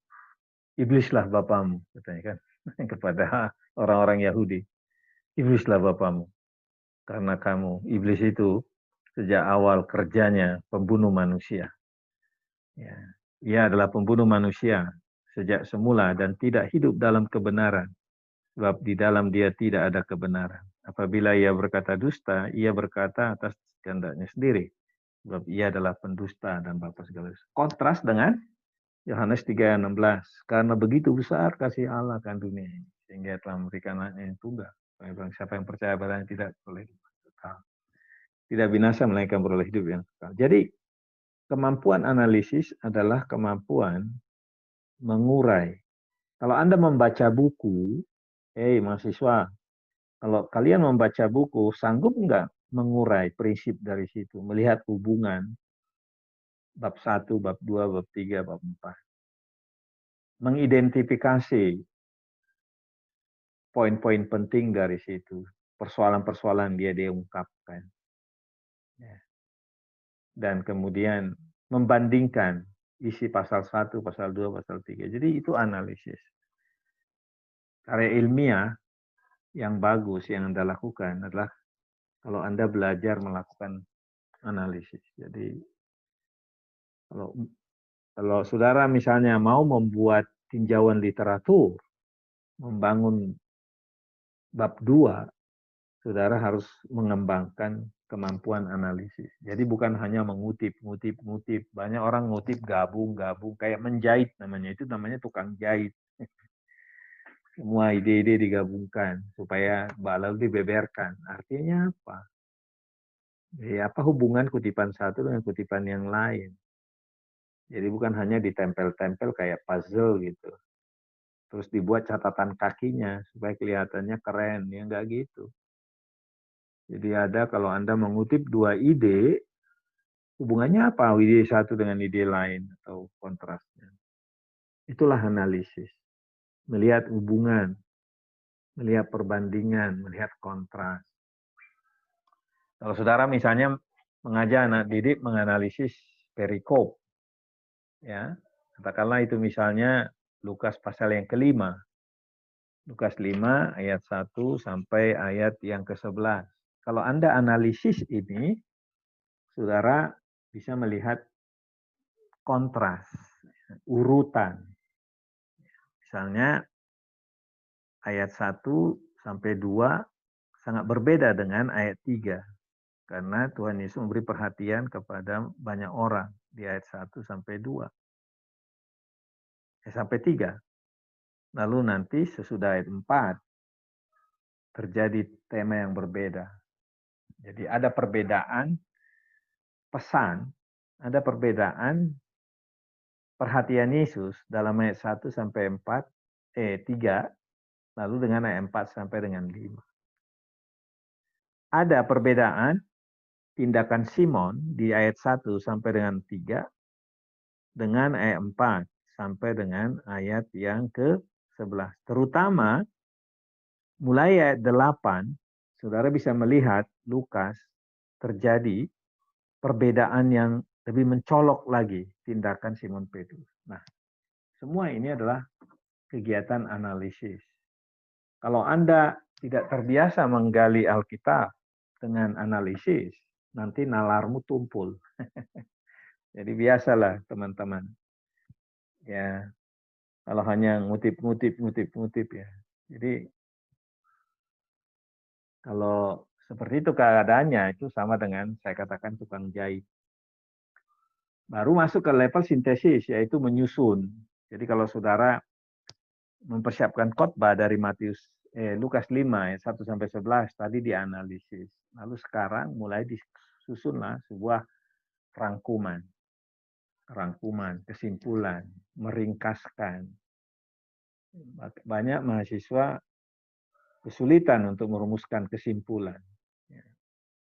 iblislah bapamu, katanya kan, kepada orang-orang Yahudi. Iblislah bapamu. Karena kamu, iblis itu sejak awal kerjanya pembunuh manusia. Ya. Ia adalah pembunuh manusia sejak semula dan tidak hidup dalam kebenaran. Sebab di dalam dia tidak ada kebenaran. Apabila ia berkata dusta, ia berkata atas kehendaknya sendiri. Sebab ia adalah pendusta dan bapa segala sesuatu. Kontras dengan Yohanes 3:16. Karena begitu besar kasih Allah akan dunia ini, sehingga telah memberikan anaknya yang tunggal. Siapa yang percaya padanya tidak boleh kekal. Tidak binasa melainkan beroleh hidup yang kekal. Jadi kemampuan analisis adalah kemampuan mengurai. Kalau Anda membaca buku, mahasiswa, kalau kalian membaca buku, sanggup nggak mengurai prinsip dari situ, melihat hubungan bab 1, bab 2, bab 3, bab 4. Mengidentifikasi poin-poin penting dari situ, persoalan-persoalan dia ungkapkan. Dan kemudian membandingkan isi pasal 1, pasal 2, pasal 3. Jadi itu analisis. Karya ilmiah yang bagus yang Anda lakukan adalah kalau Anda belajar melakukan analisis. Jadi kalau saudara misalnya mau membuat tinjauan literatur, membangun bab 2, saudara harus mengembangkan kemampuan analisis. Jadi bukan hanya mengutip. Banyak orang ngutip gabung, kayak menjahit namanya. Itu namanya tukang jahit. Semua ide-ide digabungkan supaya lalu dibeberkan. Artinya apa? Apa hubungan kutipan satu dengan kutipan yang lain? Jadi bukan hanya ditempel-tempel kayak puzzle gitu. Terus dibuat catatan kakinya supaya kelihatannya keren. Ya enggak gitu. Jadi ada kalau Anda mengutip 2 ide, hubungannya apa ide satu dengan ide lain atau kontrasnya. Itulah analisis. Melihat hubungan, melihat perbandingan, melihat kontras. Kalau saudara misalnya mengajak anak didik menganalisis perikop, ya, katakanlah itu misalnya Lukas pasal yang ke-5. Lukas 5 ayat 1 sampai ayat yang ke-11. Kalau Anda analisis ini, saudara bisa melihat kontras, urutan. Misalnya ayat 1 sampai 2 sangat berbeda dengan ayat 3. Karena Tuhan Yesus memberi perhatian kepada banyak orang di ayat 1 sampai 2. Sampai 3. Lalu nanti sesudah ayat 4 terjadi tema yang berbeda. Jadi ada perbedaan pesan, ada perbedaan perhatian Yesus dalam ayat 1 sampai 3, lalu dengan ayat 4 sampai dengan 5. Ada perbedaan tindakan Simon di ayat 1 sampai dengan 3 dengan ayat 4 sampai dengan ayat yang ke-11. Terutama mulai ayat 8, saudara bisa melihat Lukas terjadi perbedaan yang lebih mencolok lagi tindakan Simon Petrus. Nah, semua ini adalah kegiatan analisis. Kalau Anda tidak terbiasa menggali Alkitab dengan analisis, nanti nalarmu tumpul. Jadi biasalah teman-teman. Ya, kalau hanya ngutip ya. Jadi kalau seperti itu keadaannya, itu sama dengan saya katakan tukang jahit. Baru masuk ke level sintesis, yaitu menyusun. Jadi kalau saudara mempersiapkan khotbah dari Lukas 5 ayat 1 sampai 11 tadi dianalisis. Lalu sekarang mulai disusunlah sebuah rangkuman, kesimpulan, meringkaskan. Banyak mahasiswa kesulitan untuk merumuskan kesimpulan.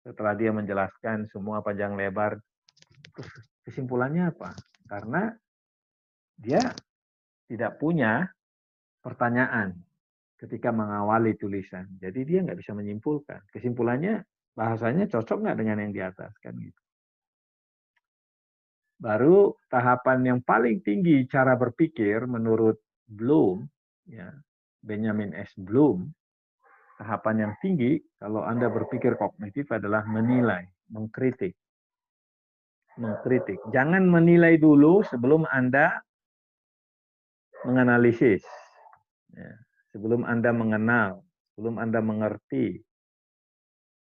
Setelah dia menjelaskan semua panjang lebar, kesimpulannya apa? Karena dia tidak punya pertanyaan ketika mengawali tulisan. Jadi dia nggak bisa menyimpulkan. Kesimpulannya, bahasanya cocok nggak dengan yang di atas, kan gitu. Baru tahapan yang paling tinggi cara berpikir menurut Bloom, ya, Benjamin S. Bloom, tahapan yang tinggi kalau Anda berpikir kognitif adalah menilai, mengkritik. Mengkritik. Jangan menilai dulu sebelum Anda menganalisis. Ya. Sebelum Anda mengenal, sebelum Anda mengerti,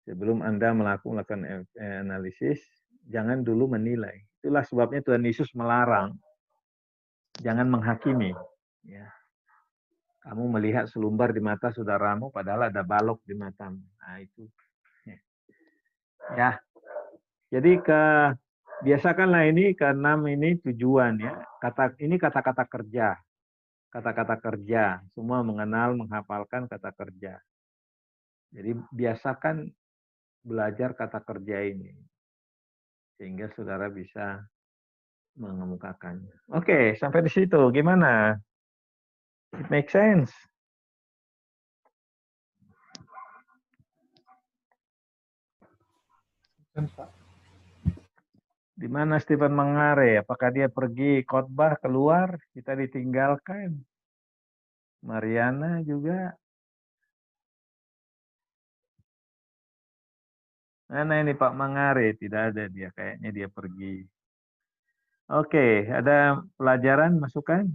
sebelum Anda melakukan analisis, jangan dulu menilai. Itulah sebabnya Tuhan Yesus melarang. Jangan menghakimi. Ya. Kamu melihat selumbar di mata saudaramu, padahal ada balok di matamu. Nah, itu. Ya. Jadi biasakanlah ini keenam ini tujuan ya. Ini kata-kata kerja. Kata-kata kerja. Semua mengenal, menghafalkan kata kerja. Jadi biasakan belajar kata kerja ini. Sehingga saudara bisa mengemukakannya. Oke, sampai di situ. Gimana? It makes sense. Di mana Stephen Mangare? Apakah dia pergi khotbah keluar? Kita ditinggalkan. Mariana juga. Mana ini Pak Mangare? Tidak ada dia. Kayaknya dia pergi. Oke, ada pelajaran, masukan?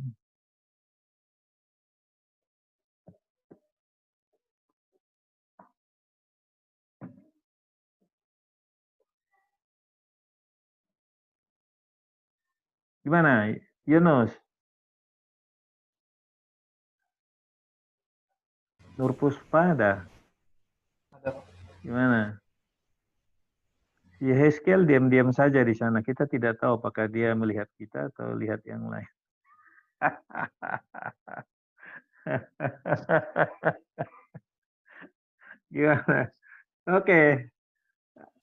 Gimana, Yunus? Nurpuspa ada? Gimana? Si Heskel diam-diam saja di sana. Kita tidak tahu apakah dia melihat kita atau lihat yang lain. Gimana? Oke.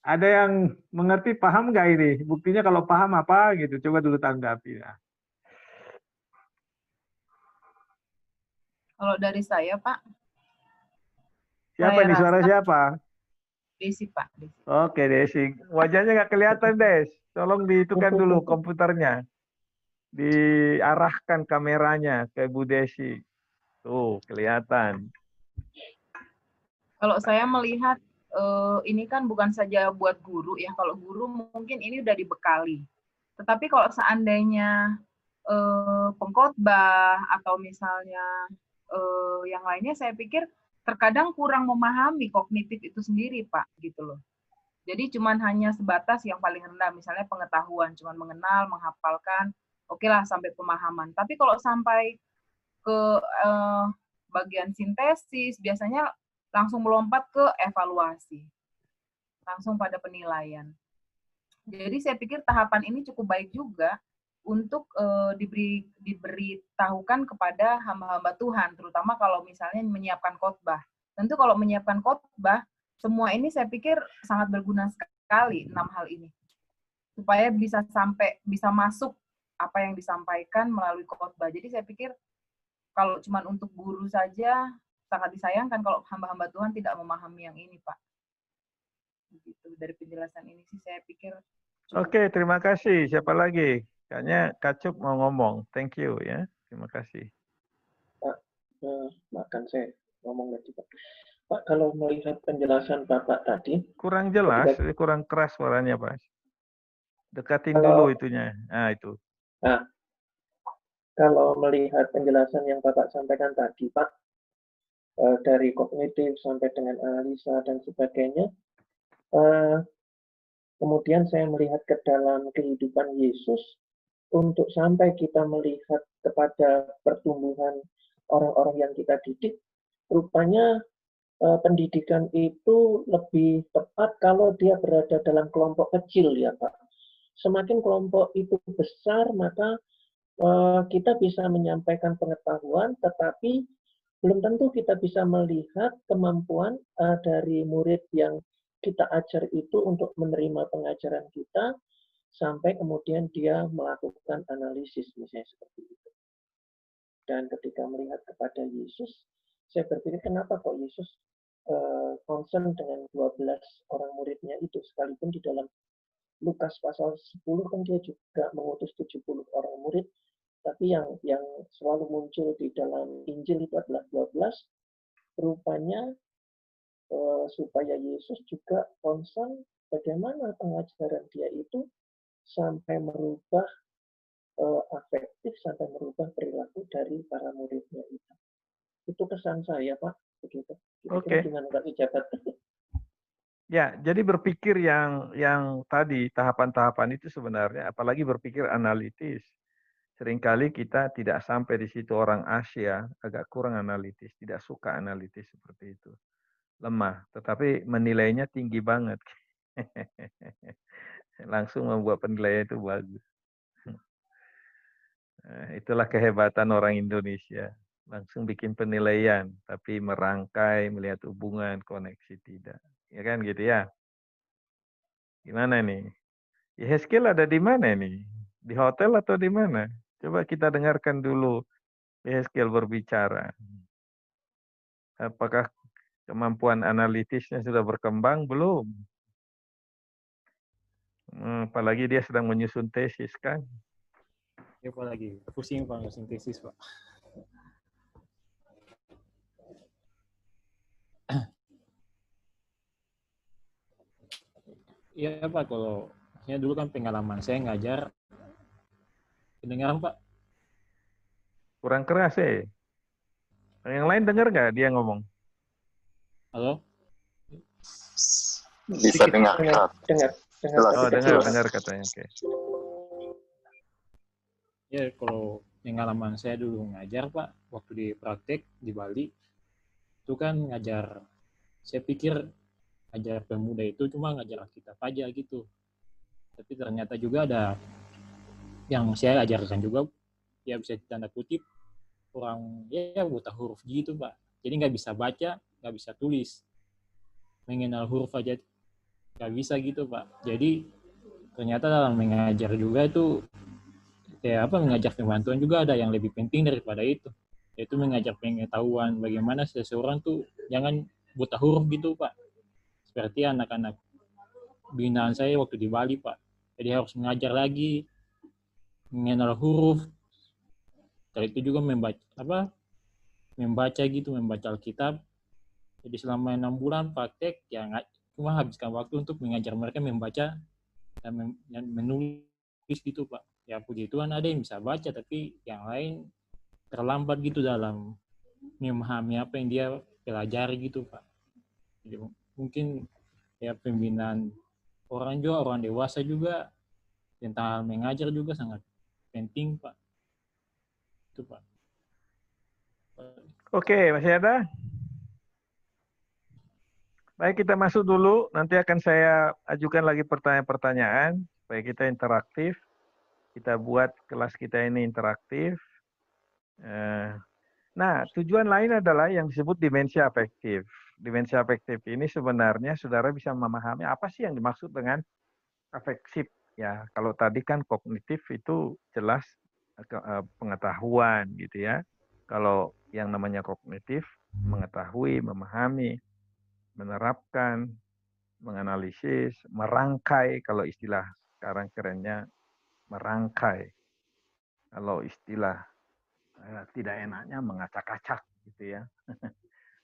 Ada yang mengerti, paham nggak ini? Buktinya kalau paham apa gitu. Coba dulu tanggapi. Ya. Kalau dari saya, Pak. Siapa ini? Suara siapa? Desi, Pak. Desi. Oke, Desi. Wajahnya nggak kelihatan, Des. Tolong dihitungkan dulu komputernya. Diarahkan kameranya ke Bu Desi. Tuh, kelihatan. Kalau saya melihat ini kan bukan saja buat guru ya. Kalau guru mungkin ini udah dibekali. Tetapi kalau seandainya pengkhotbah atau misalnya yang lainnya, saya pikir terkadang kurang memahami kognitif itu sendiri, Pak, gitu loh. Jadi cuman hanya sebatas yang paling rendah, misalnya pengetahuan, cuman mengenal, menghafalkan, oke lah sampai pemahaman. Tapi kalau sampai ke bagian sintesis, biasanya langsung melompat ke evaluasi, langsung pada penilaian. Jadi saya pikir tahapan ini cukup baik juga untuk diberitahukan kepada hamba-hamba Tuhan, terutama kalau misalnya menyiapkan khotbah. Tentu kalau menyiapkan khotbah, semua ini saya pikir sangat berguna sekali, 6 hal ini. Supaya bisa masuk apa yang disampaikan melalui khotbah. Jadi saya pikir kalau cuma untuk guru saja, sangat disayangkan kalau hamba-hamba Tuhan tidak memahami yang ini, Pak. Begitu. Dari penjelasan ini sih saya pikir cukup. Oke, terima kasih. Siapa lagi? Kayaknya Kacup mau ngomong. Thank you ya. Terima kasih. Pak, makan saya ngomong lagi, Pak. Pak, kalau melihat penjelasan Bapak tadi. Kurang jelas, kurang keras suaranya, Pak. Dekatin dulu itunya. Nah, itu. Nah, kalau melihat penjelasan yang Bapak sampaikan tadi, Pak, dari kognitif sampai dengan analisa dan sebagainya, kemudian saya melihat ke dalam kehidupan Yesus, untuk sampai kita melihat kepada pertumbuhan orang-orang yang kita didik, rupanya pendidikan itu lebih tepat kalau dia berada dalam kelompok kecil ya Pak. Semakin kelompok itu besar, maka kita bisa menyampaikan pengetahuan, tetapi belum tentu kita bisa melihat kemampuan dari murid yang kita ajar itu untuk menerima pengajaran kita, sampai kemudian dia melakukan analisis, misalnya seperti itu. Dan ketika melihat kepada Yesus, saya berpikir kenapa kok Yesus concern dengan 12 orang muridnya itu, sekalipun di dalam Lukas pasal 10 kan dia juga mengutus 70 orang murid, tapi yang selalu muncul di dalam Injil itu adalah 12. Rupanya supaya Yesus juga concern bagaimana pengajaran dia itu sampai merubah afektif, sampai merubah perilaku dari para muridnya itu. Itu kesan saya, Pak. Begitu. Oke. Gimana Pak Jabat? Ya, jadi berpikir yang tadi tahapan-tahapan itu sebenarnya, apalagi berpikir analitis. Seringkali kita tidak sampai di situ, orang Asia agak kurang analitis, tidak suka analitis seperti itu. Lemah, tetapi menilainya tinggi banget. Langsung membuat penilaian itu bagus. Itulah kehebatan orang Indonesia. Langsung bikin penilaian, tapi merangkai, melihat hubungan, koneksi tidak. Ya kan gitu ya? Gimana nih? Yehezkiel ada di mana nih? Di hotel atau di mana? Coba kita dengarkan dulu Yehezkiel berbicara. Apakah kemampuan analitisnya sudah berkembang? Belum. Apalagi dia sedang menyusun tesis kan? Ya, Pak, lagi pusing Pak ngurusin tesis, Pak. Iya Pak, kalau saya dulu kan pengalaman saya ngajar, kedengaran Pak? Kurang keras ya. Yang lain dengar nggak dia ngomong? Halo? Bisa dengar. Jelas. Oh, dengar katanya. Oke. Ya, kalau pengalaman saya dulu ngajar Pak, waktu di praktek di Bali, itu kan ngajar, saya pikir ngajar pemuda itu cuma ngajar Alkitab aja gitu. Tapi ternyata juga ada yang saya ajarkan juga, ya bisa tanda kutip, orang ya buta huruf gitu Pak. Jadi nggak bisa baca, nggak bisa tulis. Mengenal huruf aja nggak bisa gitu Pak. Jadi ternyata dalam mengajar juga itu mengajar pembantuan juga ada yang lebih penting daripada itu, yaitu mengajar pengetahuan bagaimana seseorang tuh jangan buta huruf gitu Pak. Seperti anak-anak binaan saya waktu di Bali Pak. Jadi harus mengajar lagi mengenal huruf. Setelah itu juga membaca Alkitab. Jadi selama 6 bulan praktek ya cuma habiskan waktu untuk mengajar mereka membaca dan menulis gitu Pak. Ya puji Tuhan ada yang bisa baca, tapi yang lain terlambat gitu dalam memahami apa yang dia pelajari gitu Pak. Jadi mungkin ya pembinaan orang dewasa juga tentang hal mengajar juga sangat penting Pak. Itu Pak. Oke, masih ada? Baik, kita masuk dulu. Nanti akan saya ajukan lagi pertanyaan-pertanyaan supaya kita interaktif. Kita buat kelas kita ini interaktif. Nah, tujuan lain adalah yang disebut dimensi afektif. Dimensi afektif ini sebenarnya saudara bisa memahami apa sih yang dimaksud dengan afektif. Ya, kalau tadi kan kognitif itu jelas pengetahuan gitu ya. Kalau yang namanya kognitif, mengetahui, memahami, menerapkan, menganalisis, merangkai, kalau istilah sekarang kerennya merangkai. Kalau istilah tidak enaknya mengacak-acak gitu ya.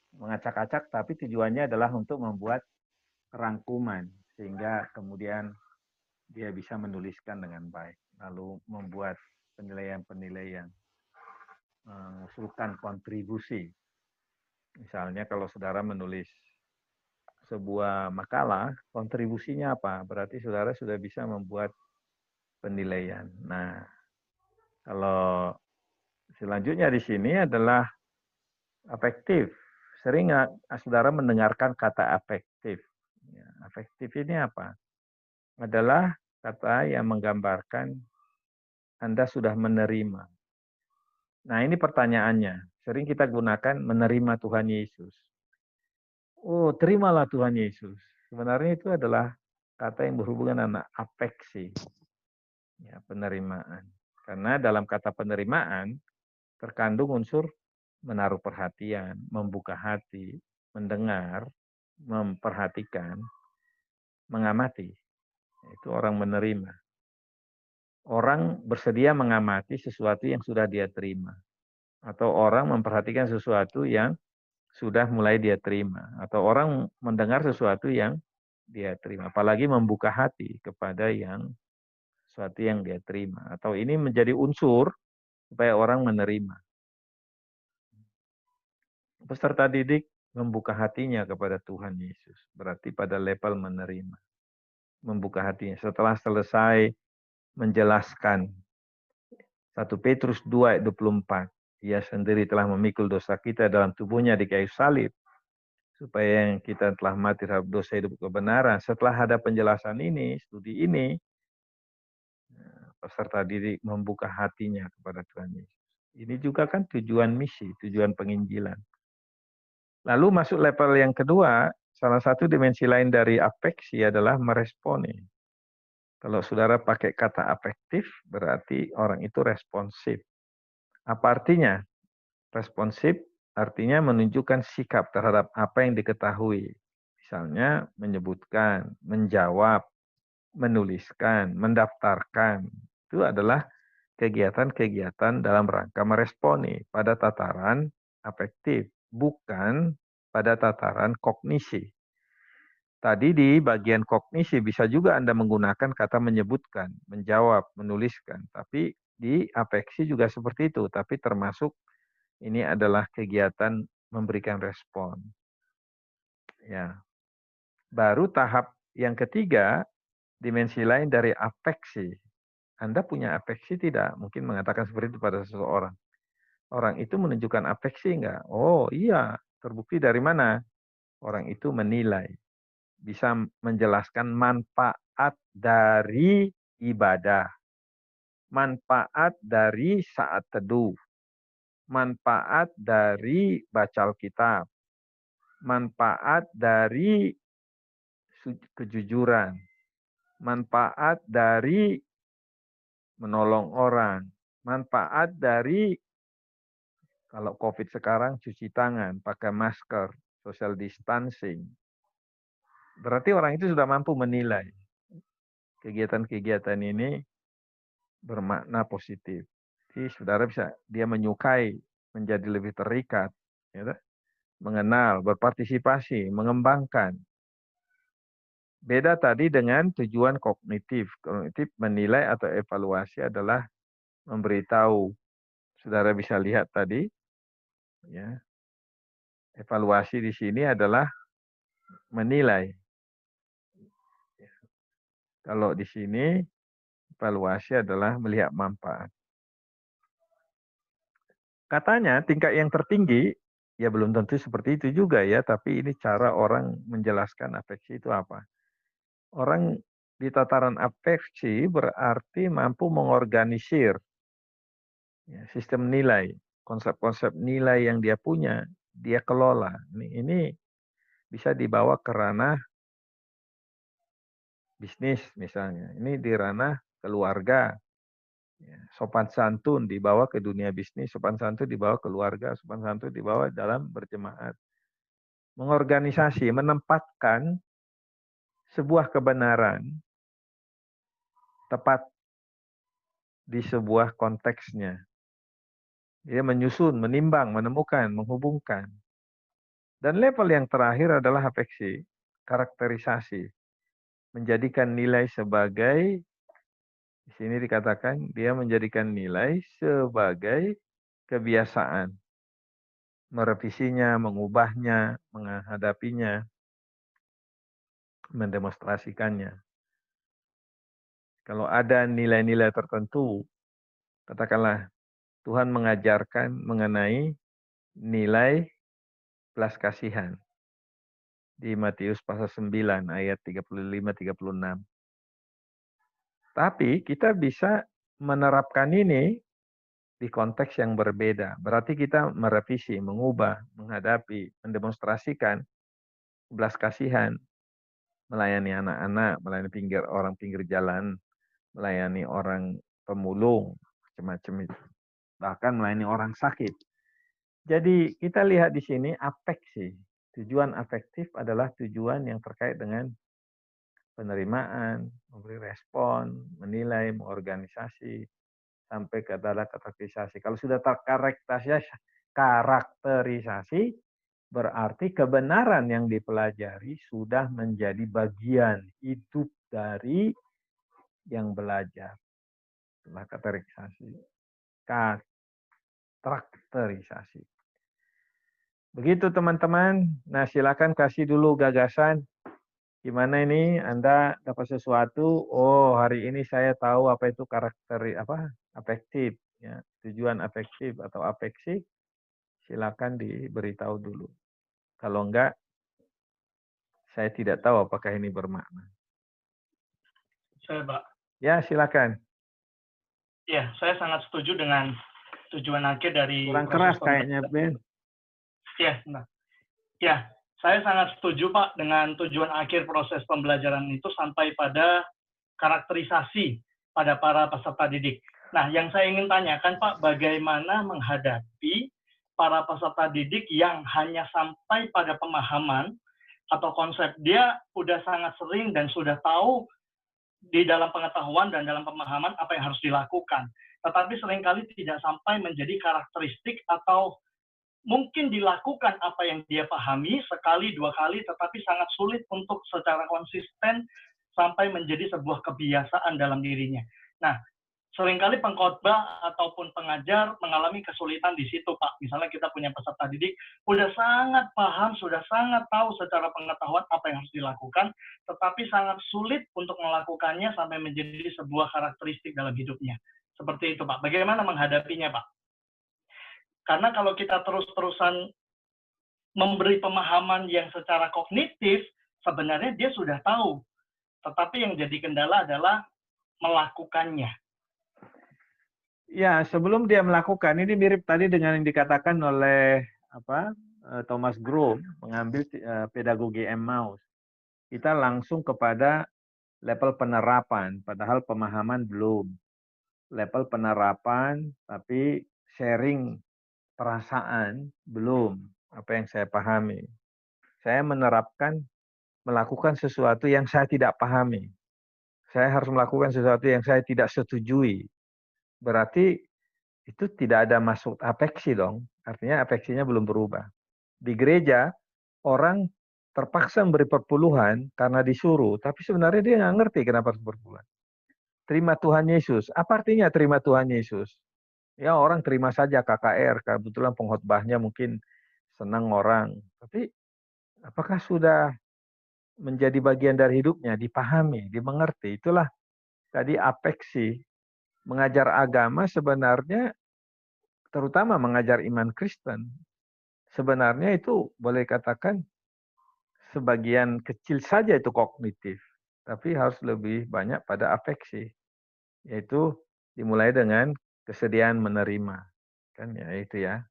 Mengacak-acak tapi tujuannya adalah untuk membuat rangkuman sehingga kemudian dia bisa menuliskan dengan baik. Lalu membuat penilaian-penilaian, mengusulkan kontribusi. Misalnya kalau saudara menulis sebuah makalah, kontribusinya apa? Berarti saudara sudah bisa membuat penilaian. Nah, kalau selanjutnya di sini adalah afektif. Sering saudara mendengarkan kata afektif. Ya, afektif ini apa? Adalah kata yang menggambarkan Anda sudah menerima. Nah, ini pertanyaannya. Sering kita gunakan menerima Tuhan Yesus. Oh, terimalah Tuhan Yesus. Sebenarnya itu adalah kata yang berhubungan dengan afeksi. Ya, penerimaan. Karena dalam kata penerimaan terkandung unsur menaruh perhatian, membuka hati, mendengar, memperhatikan, mengamati. Itu orang menerima. Orang bersedia mengamati sesuatu yang sudah dia terima. Atau orang memperhatikan sesuatu yang sudah mulai dia terima. Atau orang mendengar sesuatu yang dia terima. Apalagi membuka hati kepada sesuatu yang dia terima. Atau ini menjadi unsur supaya orang menerima. Peserta didik membuka hatinya kepada Tuhan Yesus. Berarti pada level menerima. Membuka hatinya. Setelah selesai menjelaskan 1 Petrus 2 ayat 24. Ia sendiri telah memikul dosa kita dalam tubuhnya di kayu salib. Supaya yang kita telah mati terhadap dosa hidup kebenaran. Setelah ada penjelasan ini, studi ini, peserta didik membuka hatinya kepada Tuhan Yesus. Ini juga kan tujuan misi, tujuan penginjilan. Lalu masuk level yang kedua, salah satu dimensi lain dari afeksi adalah meresponi. Kalau saudara pakai kata afektif, berarti orang itu responsif. Apa artinya? Responsif artinya menunjukkan sikap terhadap apa yang diketahui. Misalnya menyebutkan, menjawab, menuliskan, mendaftarkan. Itu adalah kegiatan-kegiatan dalam rangka meresponi pada tataran afektif, bukan pada tataran kognisi. Tadi di bagian kognisi bisa juga Anda menggunakan kata menyebutkan, menjawab, menuliskan. Tapi di afeksi juga seperti itu, tapi termasuk ini adalah kegiatan memberikan respon. Ya. Baru tahap yang ketiga, dimensi lain dari afeksi. Anda punya afeksi tidak? Mungkin mengatakan seperti itu pada seseorang. Orang itu menunjukkan afeksi enggak? Oh iya, terbukti dari mana? Orang itu menilai. Bisa menjelaskan manfaat dari ibadah. Manfaat dari saat teduh. Manfaat dari baca Alkitab. Manfaat dari kejujuran. Manfaat dari menolong orang. Manfaat dari, kalau COVID sekarang, cuci tangan, pakai masker, social distancing. Berarti orang itu sudah mampu menilai. Kegiatan-kegiatan ini bermakna positif. Jadi saudara bisa, dia menyukai, menjadi lebih terikat, ya, mengenal, berpartisipasi, mengembangkan. Beda tadi dengan tujuan kognitif. Kognitif menilai atau evaluasi adalah memberitahu. Saudara bisa lihat tadi, ya. Evaluasi di sini adalah menilai. Kalau di sini evaluasi adalah melihat manfaat. Katanya tingkat yang tertinggi, ya belum tentu seperti itu juga ya, tapi ini cara orang menjelaskan afeksi itu apa. Orang di tataran afeksi berarti mampu mengorganisir ya, sistem nilai, konsep-konsep nilai yang dia punya, dia kelola. Ini bisa dibawa ke ranah bisnis misalnya. Ini di ranah keluarga. Ya, sopan santun dibawa ke dunia bisnis, sopan santun dibawa keluarga, sopan santun dibawa dalam berjemaat. Mengorganisasi, menempatkan sebuah kebenaran tepat di sebuah konteksnya. Dia menyusun, menimbang, menemukan, menghubungkan. Dan level yang terakhir adalah afeksi, karakterisasi. Menjadikan nilai sebagai, di sini dikatakan dia menjadikan nilai sebagai kebiasaan. Merevisinya, mengubahnya, menghadapinya, mendemonstrasikannya. Kalau ada nilai-nilai tertentu, katakanlah Tuhan mengajarkan mengenai nilai belas kasihan di Matius pasal 9 ayat 35-36. Tapi kita bisa menerapkan ini di konteks yang berbeda. Berarti kita merevisi, mengubah, menghadapi, mendemonstrasikan belas kasihan, melayani anak-anak, melayani orang pinggir jalan, melayani orang pemulung, macam-macam itu. Bahkan melayani orang sakit. Jadi kita lihat di sini afeksi. Tujuan afektif adalah tujuan yang terkait dengan penerimaan, memberi respon, menilai, mengorganisasi, sampai ke adalah karakterisasi. Kalau sudah terkarakterisasi, berarti kebenaran yang dipelajari sudah menjadi bagian hidup dari yang belajar. Itulah karakterisasi. Begitu teman-teman. Nah, silakan kasih dulu gagasan. Gimana ini Anda dapat sesuatu? Oh, hari ini saya tahu apa itu afektif, ya. Tujuan afektif atau afeksi. Silakan diberitahu dulu. Kalau enggak, saya tidak tahu apakah ini bermakna. Saya, Pak. Ya, silakan. Ya, saya sangat setuju dengan tujuan akhir dari Kurang keras kayaknya, Ben. Ya, nah. Ya, saya sangat setuju, Pak, dengan tujuan akhir proses pembelajaran itu sampai pada karakterisasi pada para peserta didik. Nah, yang saya ingin tanyakan, Pak, bagaimana menghadapi para peserta didik yang hanya sampai pada pemahaman atau konsep. Dia udah sangat sering dan sudah tahu di dalam pengetahuan dan dalam pemahaman apa yang harus dilakukan. Tetapi seringkali tidak sampai menjadi karakteristik atau mungkin dilakukan apa yang dia pahami sekali, dua kali, tetapi sangat sulit untuk secara konsisten sampai menjadi sebuah kebiasaan dalam dirinya. Nah, seringkali pengkhotbah ataupun pengajar mengalami kesulitan di situ, Pak. Misalnya kita punya peserta didik, sudah sangat paham, sudah sangat tahu secara pengetahuan apa yang harus dilakukan, tetapi sangat sulit untuk melakukannya sampai menjadi sebuah karakteristik dalam hidupnya. Seperti itu, Pak. Bagaimana menghadapinya, Pak? Karena kalau kita terus-terusan memberi pemahaman yang secara kognitif, sebenarnya dia sudah tahu. Tetapi yang jadi kendala adalah melakukannya. Ya, sebelum dia melakukan, ini mirip tadi dengan yang dikatakan oleh Thomas Groom, mengambil pedagogi Emmaus. Kita langsung kepada level penerapan, padahal pemahaman belum. Level penerapan, tapi sharing perasaan belum. Apa yang saya pahami. Saya melakukan sesuatu yang saya tidak pahami. Saya harus melakukan sesuatu yang saya tidak setujui. Berarti itu tidak ada masuk afeksi dong. Artinya afeksinya belum berubah. Di gereja, orang terpaksa memberi perpuluhan karena disuruh, tapi sebenarnya dia nggak ngerti kenapa harus perpuluhan. Terima Tuhan Yesus. Apa artinya terima Tuhan Yesus? Ya orang terima saja KKR, kebetulan pengkhotbahnya mungkin senang orang. Tapi apakah sudah menjadi bagian dari hidupnya, dipahami, dimengerti? Itulah tadi afeksi. Mengajar agama sebenarnya, terutama mengajar iman Kristen, sebenarnya itu boleh katakan sebagian kecil saja itu kognitif, tapi harus lebih banyak pada afeksi, yaitu dimulai dengan kesediaan menerima, kan ya itu ya,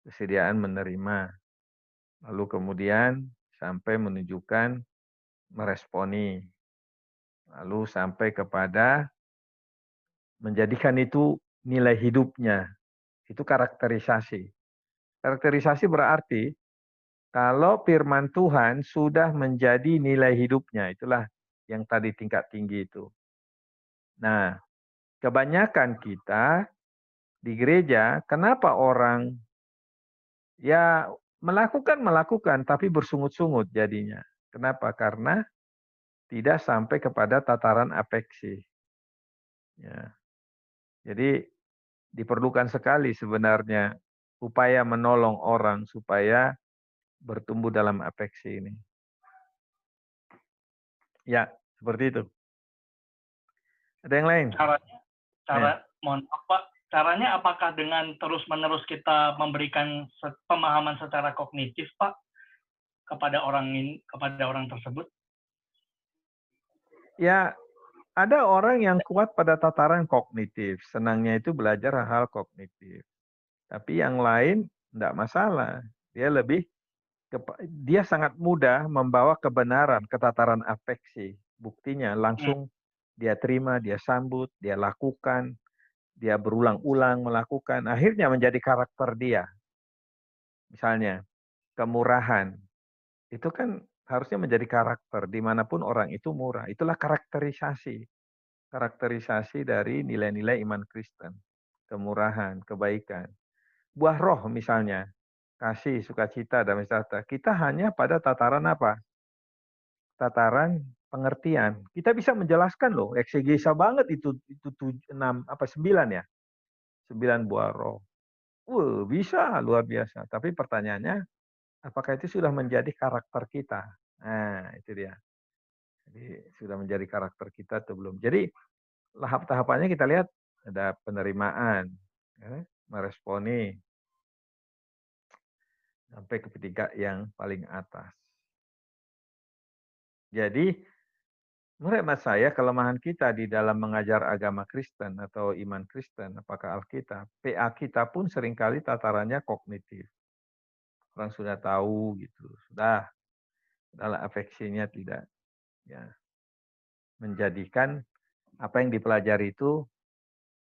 kesediaan menerima, lalu kemudian sampai menunjukkan meresponi, lalu sampai kepada menjadikan itu nilai hidupnya, itu karakterisasi. Karakterisasi berarti kalau firman Tuhan sudah menjadi nilai hidupnya, itulah yang tadi tingkat tinggi itu. Nah, kebanyakan kita di gereja, kenapa orang ya melakukan, tapi bersungut-sungut jadinya. Kenapa? Karena tidak sampai kepada tataran afeksi. Ya. Jadi diperlukan sekali sebenarnya upaya menolong orang supaya bertumbuh dalam afeksi ini. Ya, seperti itu. Ada yang lain? Mohon maaf, Pak. Caranya apakah dengan terus-menerus kita memberikan pemahaman secara kognitif, Pak, kepada orang tersebut? Ya, ada orang yang kuat pada tataran kognitif. Senangnya itu belajar hal-hal kognitif. Tapi yang lain enggak masalah. Dia sangat mudah membawa kebenaran ke tataran afeksi. Buktinya langsung dia terima, dia sambut, dia lakukan, dia berulang-ulang melakukan. Akhirnya menjadi karakter dia. Misalnya, kemurahan. Itu kan harusnya menjadi karakter. Dimanapun orang itu murah. Itulah karakterisasi. Karakterisasi dari nilai-nilai iman Kristen. Kemurahan, kebaikan. Buah roh misalnya. kasih, sukacita, damai sejahtera. Kita hanya pada tataran apa? Tataran pengertian. Kita bisa menjelaskan loh, eksegesa banget itu 9 ya? 9 buah roh. Bisa luar biasa. Tapi pertanyaannya, apakah itu sudah menjadi karakter kita? Nah, itu dia. Jadi sudah menjadi karakter kita atau belum. Jadi tahap-tahapannya kita lihat ada penerimaan, meresponi, sampai ke ketiga yang paling atas. Jadi, menurut hemat saya, kelemahan kita di dalam mengajar agama Kristen atau iman Kristen, apakah Alkitab, PA kita pun seringkali tatarannya kognitif. Orang sudah tahu gitu, sudah afeksinya tidak ya menjadikan apa yang dipelajari itu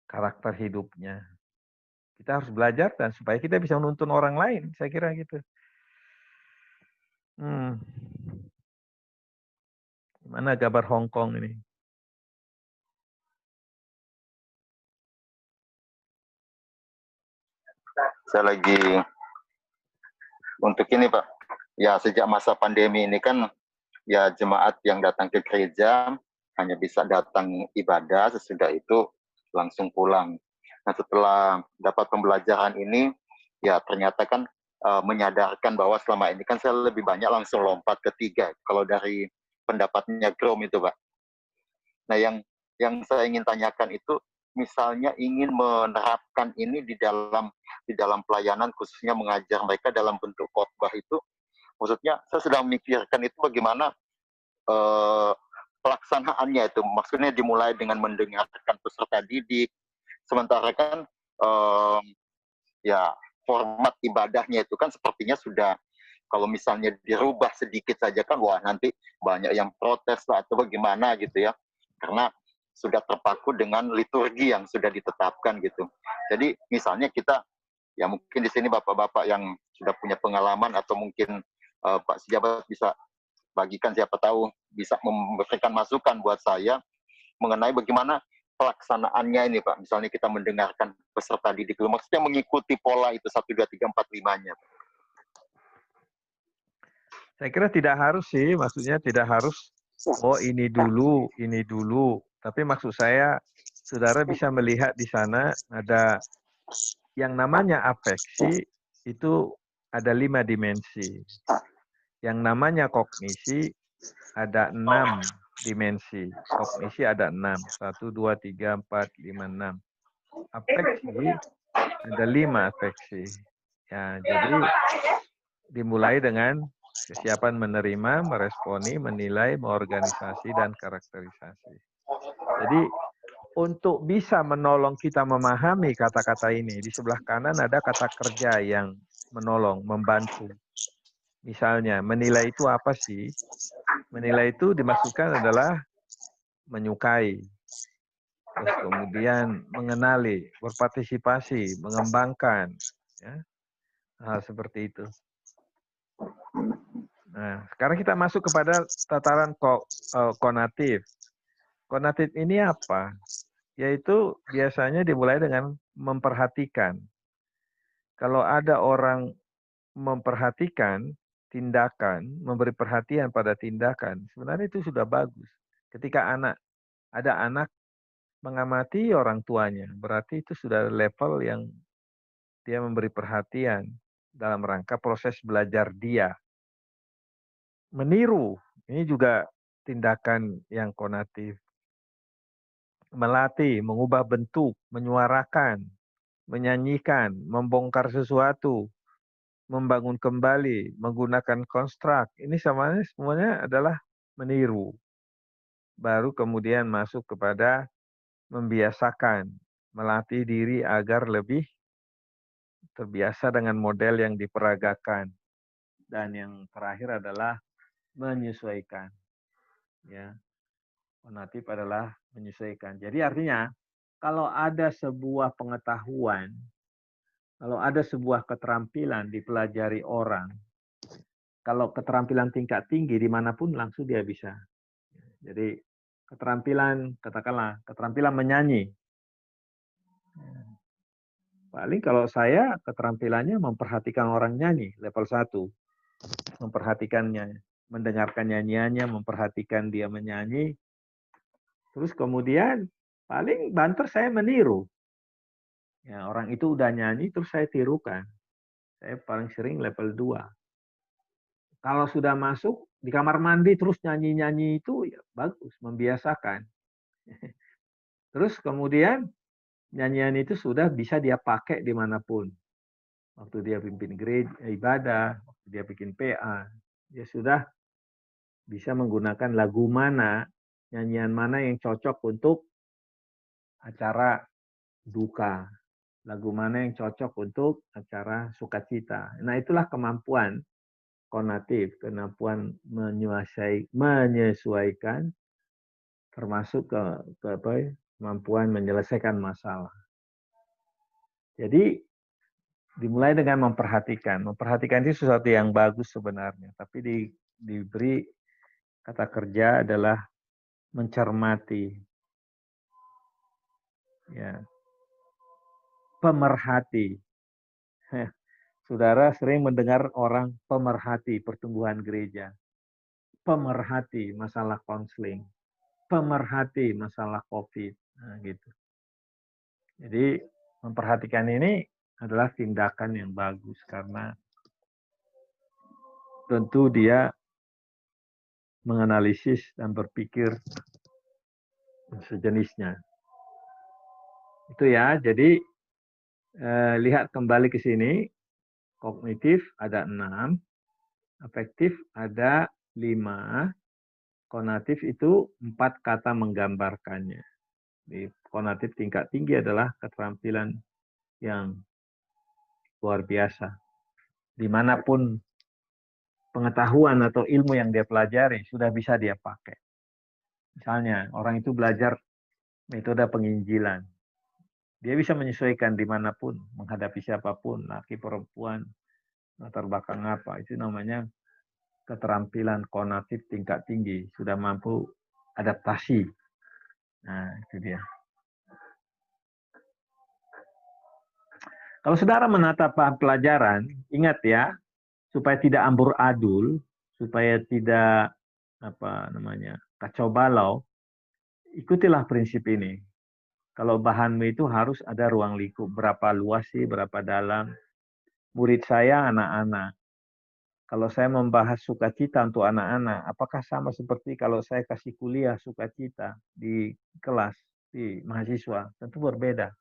karakter hidupnya. Kita harus belajar dan supaya kita bisa menuntun orang lain, saya kira gitu. Mana gambar Hong Kong ini? Saya lagi untuk ini Pak. Ya sejak masa pandemi ini kan ya jemaat yang datang ke gereja hanya bisa datang ibadah, sesudah itu langsung pulang. Nah setelah dapat pembelajaran ini, ya ternyata kan menyadarkan bahwa selama ini kan saya lebih banyak langsung lompat ke 3. Kalau dari pendapatnya Grom itu Pak. Nah yang saya ingin tanyakan itu, misalnya ingin menerapkan ini di dalam pelayanan, khususnya mengajar mereka dalam bentuk khotbah itu, maksudnya saya sedang memikirkan itu bagaimana pelaksanaannya itu, maksudnya dimulai dengan mendengarkan peserta didik, sementara kan ya format ibadahnya itu kan sepertinya sudah, kalau misalnya dirubah sedikit saja kan wah nanti banyak yang protes lah atau bagaimana gitu ya, karena sudah terpaku dengan liturgi yang sudah ditetapkan gitu. Jadi misalnya kita ya mungkin di sini bapak-bapak yang sudah punya pengalaman atau mungkin Pak Sejabat bisa bagikan, siapa tahu bisa memberikan masukan buat saya mengenai bagaimana pelaksanaannya ini Pak. Misalnya kita mendengarkan peserta didik dulu, maksudnya mengikuti pola itu 1, 2, 3, 4, 5-nya. Saya kira tidak harus sih, maksudnya tidak harus, ini dulu. Tapi maksud saya, saudara bisa melihat di sana ada yang namanya afeksi, itu ada 5 dimensi. Yang namanya kognisi ada 6 dimensi. Kognisi ada 6. 1, 2, 3, 4, 5, 6. Afeksi ada 5 afeksi. Ya, jadi dimulai dengan kesiapan menerima, meresponi, menilai, mengorganisasi, dan karakterisasi. Jadi untuk bisa menolong kita memahami kata-kata ini, di sebelah kanan ada kata kerja yang menolong, membantu. Misalnya, menilai itu apa sih? Menilai itu dimaksudkan adalah menyukai, terus kemudian mengenali, berpartisipasi, mengembangkan, ya, hal seperti itu. Nah, sekarang kita masuk kepada tataran konatif. Konatif ini apa? Yaitu biasanya dimulai dengan memperhatikan. Kalau ada orang memperhatikan tindakan, memberi perhatian pada tindakan, sebenarnya itu sudah bagus. Ketika ada anak mengamati orang tuanya, berarti itu sudah level yang dia memberi perhatian dalam rangka proses belajar dia. Meniru, ini juga tindakan yang konatif. Melatih, mengubah bentuk, menyuarakan, menyanyikan, membongkar sesuatu, membangun kembali, menggunakan konstruk. Ini semuanya adalah meniru. Baru kemudian masuk kepada membiasakan, melatih diri agar lebih terbiasa dengan model yang diperagakan. Dan yang terakhir adalah menyesuaikan. Ya, konatif adalah menyesuaikan. Jadi artinya, kalau ada sebuah pengetahuan, kalau ada sebuah keterampilan dipelajari orang, kalau keterampilan tingkat tinggi dimanapun langsung dia bisa. Jadi keterampilan, katakanlah keterampilan menyanyi. Paling kalau saya keterampilannya memperhatikan orang nyanyi level 1. Memperhatikannya, mendengarkan nyanyiannya, memperhatikan dia menyanyi. Terus kemudian paling banter saya meniru. Ya, orang itu udah nyanyi terus saya tirukan. Saya paling sering level 2. Kalau sudah masuk di kamar mandi terus nyanyi-nyanyi itu ya bagus, membiasakan. Terus kemudian nyanyian itu sudah bisa dia pakai dimanapun. Waktu dia pimpin gereja, ibadah, waktu dia bikin PA, dia sudah bisa menggunakan lagu mana, nyanyian mana yang cocok untuk acara duka, lagu mana yang cocok untuk acara sukacita. Nah, itulah kemampuan konatif, kemampuan menyesuaikan, termasuk kemampuan menyelesaikan masalah. Jadi dimulai dengan memperhatikan. Memperhatikan itu sesuatu yang bagus sebenarnya, tapi diberi kata kerja adalah mencermati. Ya. Pemerhati. Saudara sering mendengar orang pemerhati pertumbuhan gereja. Pemerhati masalah konseling. Pemerhati masalah COVID. Nah, gitu. Jadi memperhatikan ini adalah tindakan yang bagus karena tentu dia menganalisis dan berpikir sejenisnya. Itu ya, jadi lihat kembali ke sini, kognitif ada 6, afektif ada 5, konatif itu 4 kata menggambarkannya. Di konatif tingkat tinggi adalah keterampilan yang luar biasa. Dimanapun pengetahuan atau ilmu yang dia pelajari sudah bisa dia pakai. Misalnya orang itu belajar metode penginjilan. Dia bisa menyesuaikan dimanapun, menghadapi siapapun, laki perempuan, latar belakang apa. Itu namanya keterampilan konatif tingkat tinggi. Sudah mampu adaptasi. Nah, itu dia. Kalau saudara menata pelajaran, ingat ya, supaya tidak amburadul, supaya tidak kacau balau, ikutilah prinsip ini. Kalau bahanmu itu harus ada ruang lingkup, berapa luas sih, berapa dalam. Murid saya anak-anak. Kalau saya membahas sukacita untuk anak-anak, apakah sama seperti kalau saya kasih kuliah sukacita di kelas, di mahasiswa? Tentu berbeda.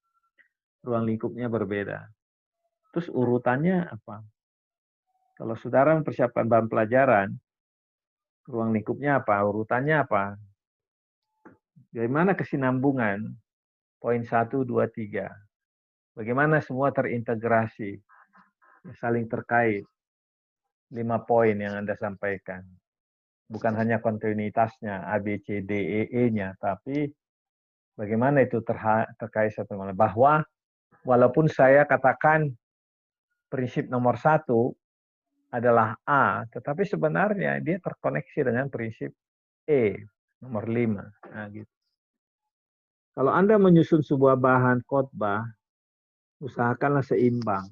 Ruang lingkupnya berbeda. Terus urutannya apa? Kalau saudara mempersiapkan bahan pelajaran, ruang lingkupnya apa? Urutannya apa? Bagaimana kesinambungan? Poin 1, 2, 3. Bagaimana semua terintegrasi, saling terkait. 5 poin yang Anda sampaikan. Bukan hanya kontinuitasnya, A, B, C, D, E, E-nya, tapi bagaimana itu terkait satu sama lain. Bahwa walaupun saya katakan prinsip nomor 1 adalah A, tetapi sebenarnya dia terkoneksi dengan prinsip E, nomor 5. Nah, gitu. Kalau Anda menyusun sebuah bahan khotbah, usahakanlah seimbang.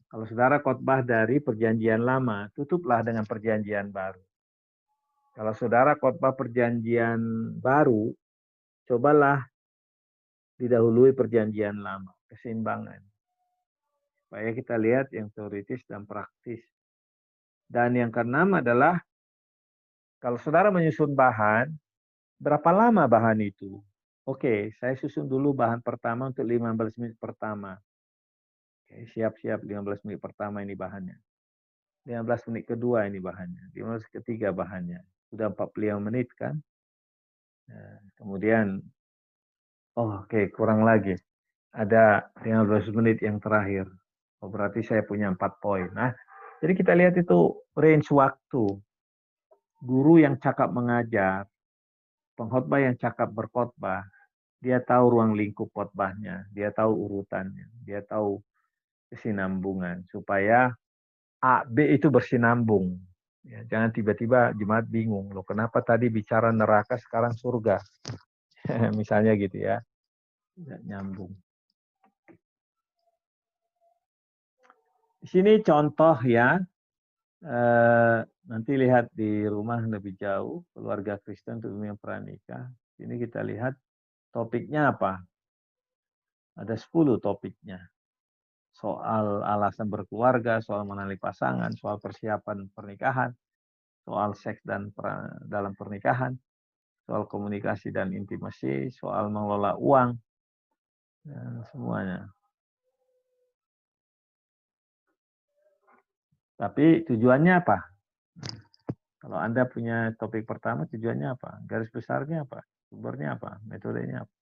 Kalau saudara khotbah dari perjanjian lama, tutuplah dengan perjanjian baru. Kalau saudara khotbah perjanjian baru, cobalah didahului perjanjian lama, keseimbangan. Supaya kita lihat yang teoritis dan praktis. Dan yang keenam adalah, kalau saudara menyusun bahan, berapa lama bahan itu? Oke, saya susun dulu bahan pertama untuk 15 menit pertama. Oke, siap-siap 15 menit pertama ini bahannya. 15 menit kedua ini bahannya. 15 menit ketiga bahannya. Sudah 45 menit kan? Nah, kemudian, oke, kurang lagi. Ada 15 menit yang terakhir. Oh, berarti saya punya 4 poin. Nah, jadi kita lihat itu range waktu. Guru yang cakap mengajar, pengkhotbah yang cakap berkhotbah, dia tahu ruang lingkup khotbahnya, dia tahu urutannya, dia tahu kesinambungan supaya A, B itu bersinambung. Ya, jangan tiba-tiba jemaat bingung, loh kenapa tadi bicara neraka sekarang surga? Misalnya gitu ya. Tidak nyambung. Di sini contoh ya, nanti lihat di rumah lebih jauh, keluarga Kristen untuk dunia pranikah. Ini kita lihat topiknya apa. Ada 10 topiknya. Soal alasan berkeluarga, soal mengenali pasangan, soal persiapan pernikahan, soal seks dan dalam pernikahan, soal komunikasi dan intimasi, soal mengelola uang, dan semuanya. Tapi tujuannya apa? Kalau Anda punya topik pertama, tujuannya apa? Garis besarnya apa? Sumbernya apa? Metodenya apa?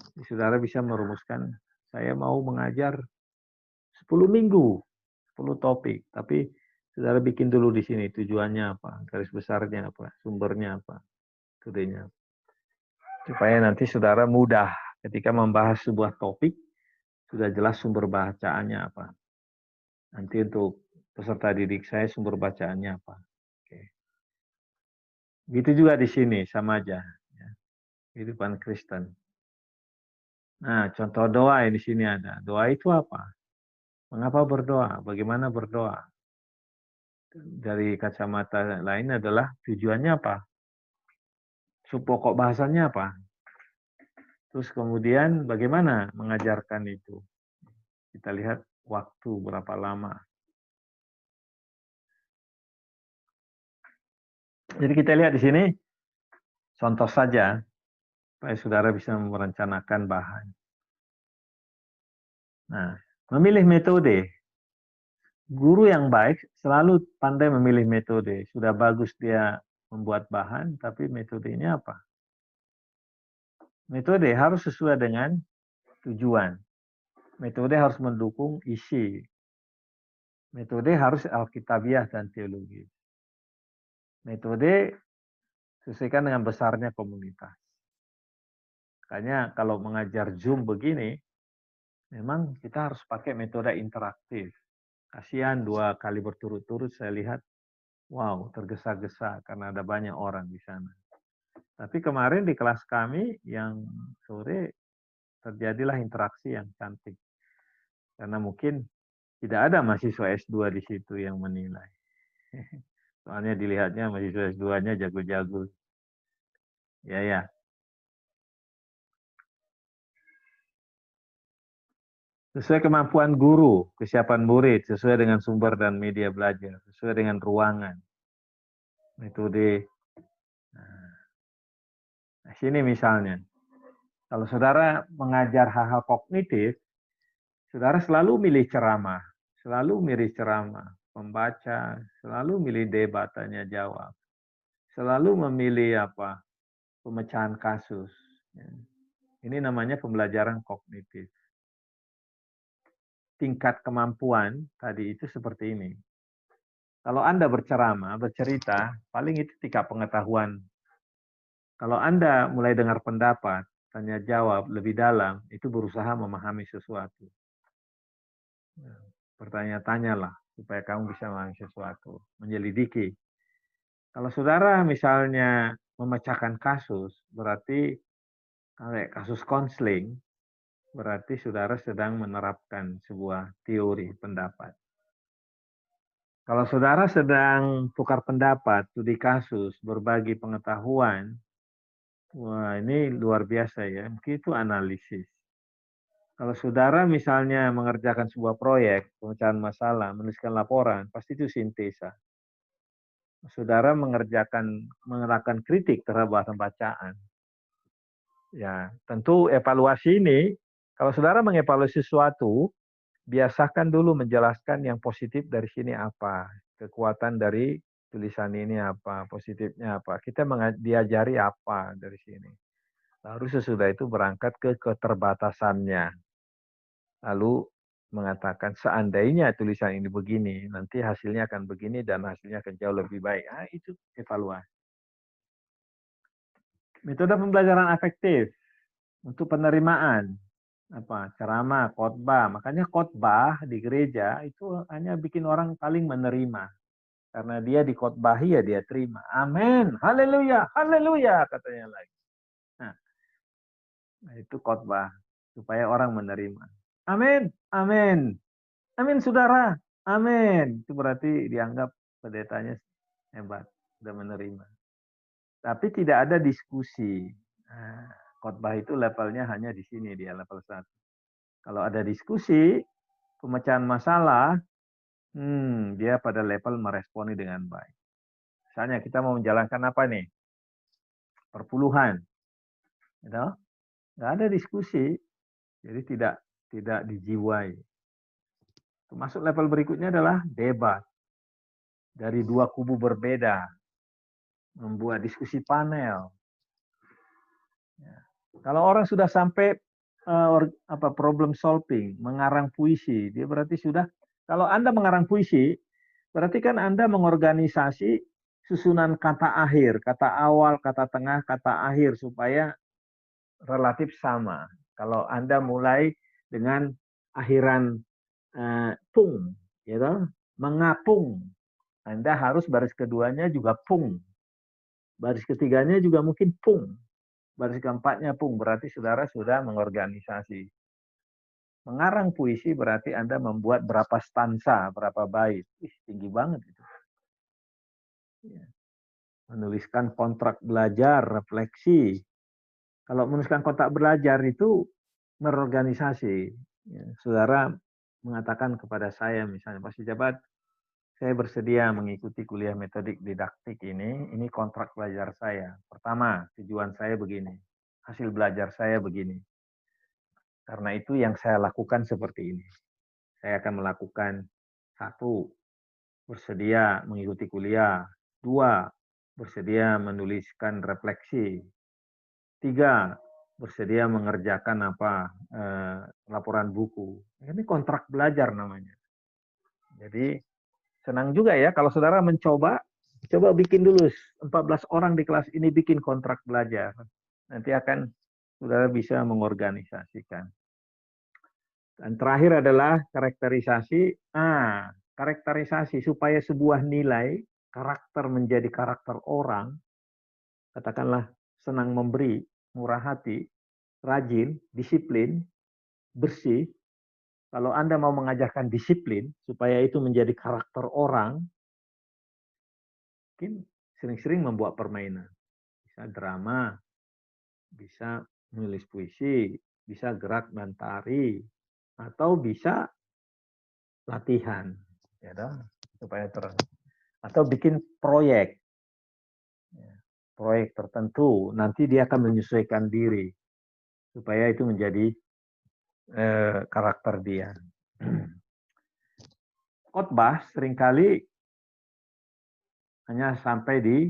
Jadi, saudara bisa merumuskan, saya mau mengajar 10 minggu, 10 topik. Tapi saudara bikin dulu di sini, tujuannya apa? Garis besarnya apa? Sumbernya apa? Metodenya apa? Supaya nanti saudara mudah ketika membahas sebuah topik, sudah jelas sumber bacaannya apa. Nanti untuk peserta didik saya sumber bacaannya apa. Oke. Gitu juga di sini, sama aja. Ya. Kehidupan Kristen. Nah, contoh doa di sini ada. Doa itu apa? Mengapa berdoa? Bagaimana berdoa? Dari kacamata lain adalah tujuannya apa? Pokok bahasannya apa? Terus kemudian bagaimana mengajarkan itu? Kita lihat waktu berapa lama. Jadi kita lihat di sini contoh saja supaya saudara bisa merencanakan bahan. Nah, memilih metode. Guru yang baik selalu pandai memilih metode. Sudah bagus dia membuat bahan, tapi metodenya apa? Metode harus sesuai dengan tujuan. Metode harus mendukung isi. Metode harus alkitabiah dan teologi. Metode sesuaikan dengan besarnya komunitas. Makanya kalau mengajar Zoom begini, memang kita harus pakai metode interaktif. Kasihan 2 kali berturut-turut saya lihat, wow, tergesa-gesa karena ada banyak orang di sana. Tapi kemarin di kelas kami yang sore terjadilah interaksi yang cantik. Karena mungkin tidak ada mahasiswa S2 di situ yang menilai. Soalnya dilihatnya mahasiswa S2-nya jago-jago. Ya. Sesuai kemampuan guru, kesiapan murid, sesuai dengan sumber dan media belajar, sesuai dengan ruangan. Metode. Nah, sini misalnya. Kalau saudara mengajar hal-hal kognitif, saudara selalu milih ceramah. Selalu milih ceramah. Pembaca, selalu milih debat, tanya jawab. Selalu memilih apa? Pemecahan kasus. Ini namanya pembelajaran kognitif. Tingkat kemampuan tadi itu seperti ini. Kalau Anda berceramah, bercerita, paling itu tingkat pengetahuan. Kalau Anda mulai dengar pendapat, tanya jawab lebih dalam, itu berusaha memahami sesuatu. Bertanya-tanyalah supaya kamu bisa memahami sesuatu, menyelidiki. Kalau saudara misalnya memecahkan kasus, berarti kasus konseling, berarti saudara sedang menerapkan sebuah teori pendapat. Kalau saudara sedang tukar pendapat, studi kasus, berbagi pengetahuan, wah ini luar biasa ya, mungkin itu analisis. Kalau saudara misalnya mengerjakan sebuah proyek, pemecahan masalah, menuliskan laporan, pasti itu sintesa. Saudara mengerjakan kritik terhadap bahan bacaan. Ya, tentu evaluasi ini, kalau saudara mengevaluasi sesuatu, biasakan dulu menjelaskan yang positif dari sini apa, kekuatan dari tulisan ini apa, positifnya apa. Kita diajari apa dari sini. Lalu sesudah itu berangkat ke keterbatasannya. Lalu mengatakan seandainya tulisan ini begini, nanti hasilnya akan begini dan hasilnya akan jauh lebih baik. Itu evaluasi. Metode pembelajaran efektif untuk penerimaan. Ceramah, khotbah. Makanya khotbah di gereja itu hanya bikin orang paling menerima. Karena dia dikhotbahi ya dia terima. Amin. Haleluya. Haleluya katanya lagi. Nah, itu khotbah supaya orang menerima. Amin. Amin. Amin, saudara. Amin. Itu berarti dianggap pendetanya hebat, sudah menerima. Tapi tidak ada diskusi. Nah, khotbah itu levelnya hanya di sini, dia level 1. Kalau ada diskusi, pemecahan masalah, dia pada level meresponi dengan baik. Misalnya kita mau menjalankan apa nih? Perpuluhan. Gitu? Nggak ada diskusi, jadi tidak dijiwai. Termasuk level berikutnya adalah debat. Dari dua kubu berbeda, membuat diskusi panel. Ya. Kalau orang sudah sampai problem solving, mengarang puisi, dia berarti sudah. Kalau Anda mengarang puisi, berarti kan Anda mengorganisasi susunan kata akhir, kata awal, kata tengah, kata akhir supaya relatif sama. Kalau Anda mulai dengan akhiran pung, gitu, mengapung, Anda harus baris keduanya juga pung. Baris ketiganya juga mungkin pung. Baris keempatnya pung. Berarti saudara sudah mengorganisasi. Mengarang puisi berarti Anda membuat berapa stansa, berapa bait. Tinggi banget itu. Menuliskan kontrak belajar, refleksi. Kalau menuliskan kontrak belajar itu merorganisasi. Saudara mengatakan kepada saya misalnya, Pak Jabat, saya bersedia mengikuti kuliah metodik didaktik ini kontrak belajar saya. Pertama, tujuan saya begini, hasil belajar saya begini. Karena itu yang saya lakukan seperti ini. Saya akan melakukan 1, bersedia mengikuti kuliah. 2, bersedia menuliskan refleksi. 3, bersedia mengerjakan laporan buku. Ini kontrak belajar namanya. Jadi senang juga ya kalau saudara coba bikin dulu 14 orang di kelas ini bikin kontrak belajar. Nanti akan saudara bisa mengorganisasikan. Dan terakhir adalah karakterisasi. Karakterisasi supaya sebuah nilai karakter menjadi karakter orang, katakanlah senang memberi, murah hati, rajin, disiplin, bersih. Kalau Anda mau mengajarkan disiplin, supaya itu menjadi karakter orang, mungkin sering-sering membuat permainan. Bisa drama, bisa menulis puisi, bisa gerak dan tari, atau bisa latihan. Ya dong, supaya atau bikin proyek. Proyek tertentu, nanti dia akan menyesuaikan diri. Supaya itu menjadi karakter dia. Khotbah seringkali hanya sampai di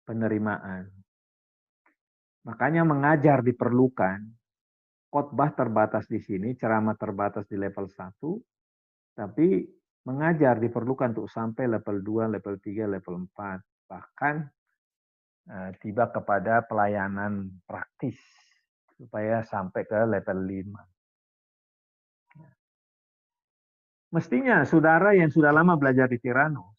penerimaan. Makanya mengajar diperlukan. Khotbah terbatas di sini, ceramah terbatas di level 1, tapi mengajar diperlukan untuk sampai level 2, level 3, level 4. Bahkan tiba kepada pelayanan praktis supaya sampai ke level 5. Mestinya saudara yang sudah lama belajar di Tiranos,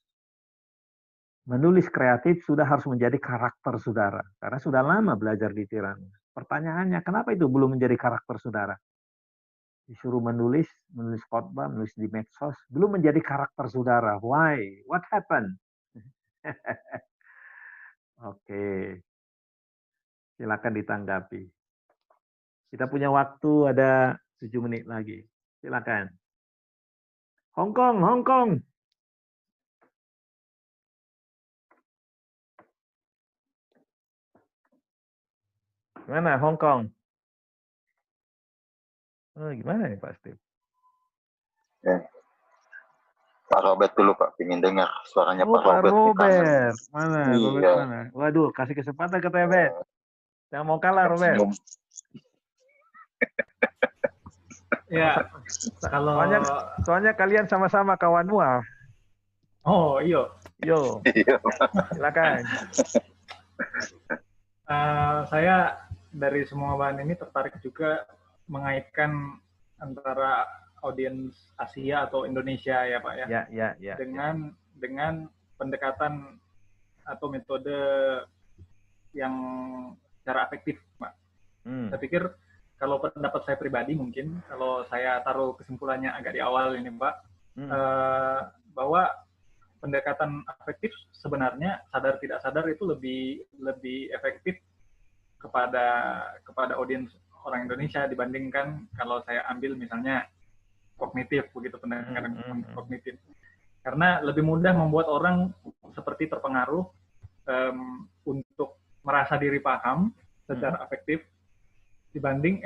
menulis kreatif sudah harus menjadi karakter saudara. Karena sudah lama belajar di Tiranos. Pertanyaannya, kenapa itu belum menjadi karakter saudara? Disuruh menulis khotbah, menulis di medsos, belum menjadi karakter saudara. Why? What happened? Oke. Silakan ditanggapi. Kita punya waktu ada 7 menit lagi. Silakan. Hong Kong, Hong Kong. Gimana Hong Kong? Gimana nih Pak Steve? Ya. Pak Robert dulu Pak, ingin dengar suaranya Pak Robert. Robert. Mana? Iya. Robert mana? Waduh, kasih kesempatan ke Robert. Jangan mau kalah Robert. Ya, kalau soalnya kalian sama-sama kawan Mua. Oh, iyo. Yo. Silakan. Saya dari semua bahan ini tertarik juga mengaitkan antara audiens Asia atau Indonesia ya Pak ya. Ya. Dengan pendekatan atau metode yang secara efektif, Pak. Saya pikir kalau pendapat saya pribadi mungkin, kalau saya taruh kesimpulannya agak di awal ini, Pak, bahwa pendekatan afektif sebenarnya sadar tidak sadar itu lebih efektif kepada audiens orang Indonesia dibandingkan kalau saya ambil misalnya kognitif, begitu pendekatan kognitif, karena lebih mudah membuat orang seperti terpengaruh untuk merasa diri paham secara afektif dibanding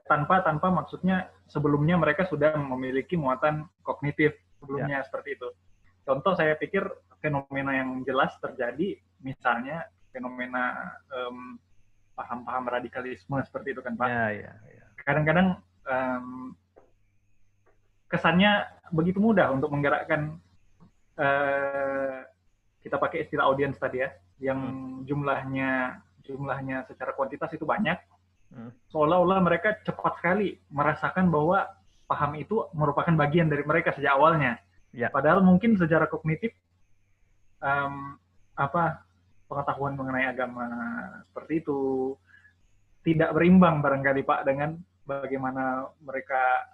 tanpa maksudnya sebelumnya mereka sudah memiliki muatan kognitif sebelumnya seperti itu. Contoh saya pikir fenomena yang jelas terjadi misalnya fenomena paham-paham radikalisme seperti itu kan Pak. Kadang-kadang kesannya begitu mudah untuk menggerakkan kita pakai istilah audiens tadi ya, yang jumlahnya secara kuantitas itu banyak. Seolah-olah mereka cepat sekali merasakan bahwa paham itu merupakan bagian dari mereka sejak awalnya. Padahal mungkin secara kognitif pengetahuan mengenai agama seperti itu tidak berimbang barangkali Pak dengan bagaimana mereka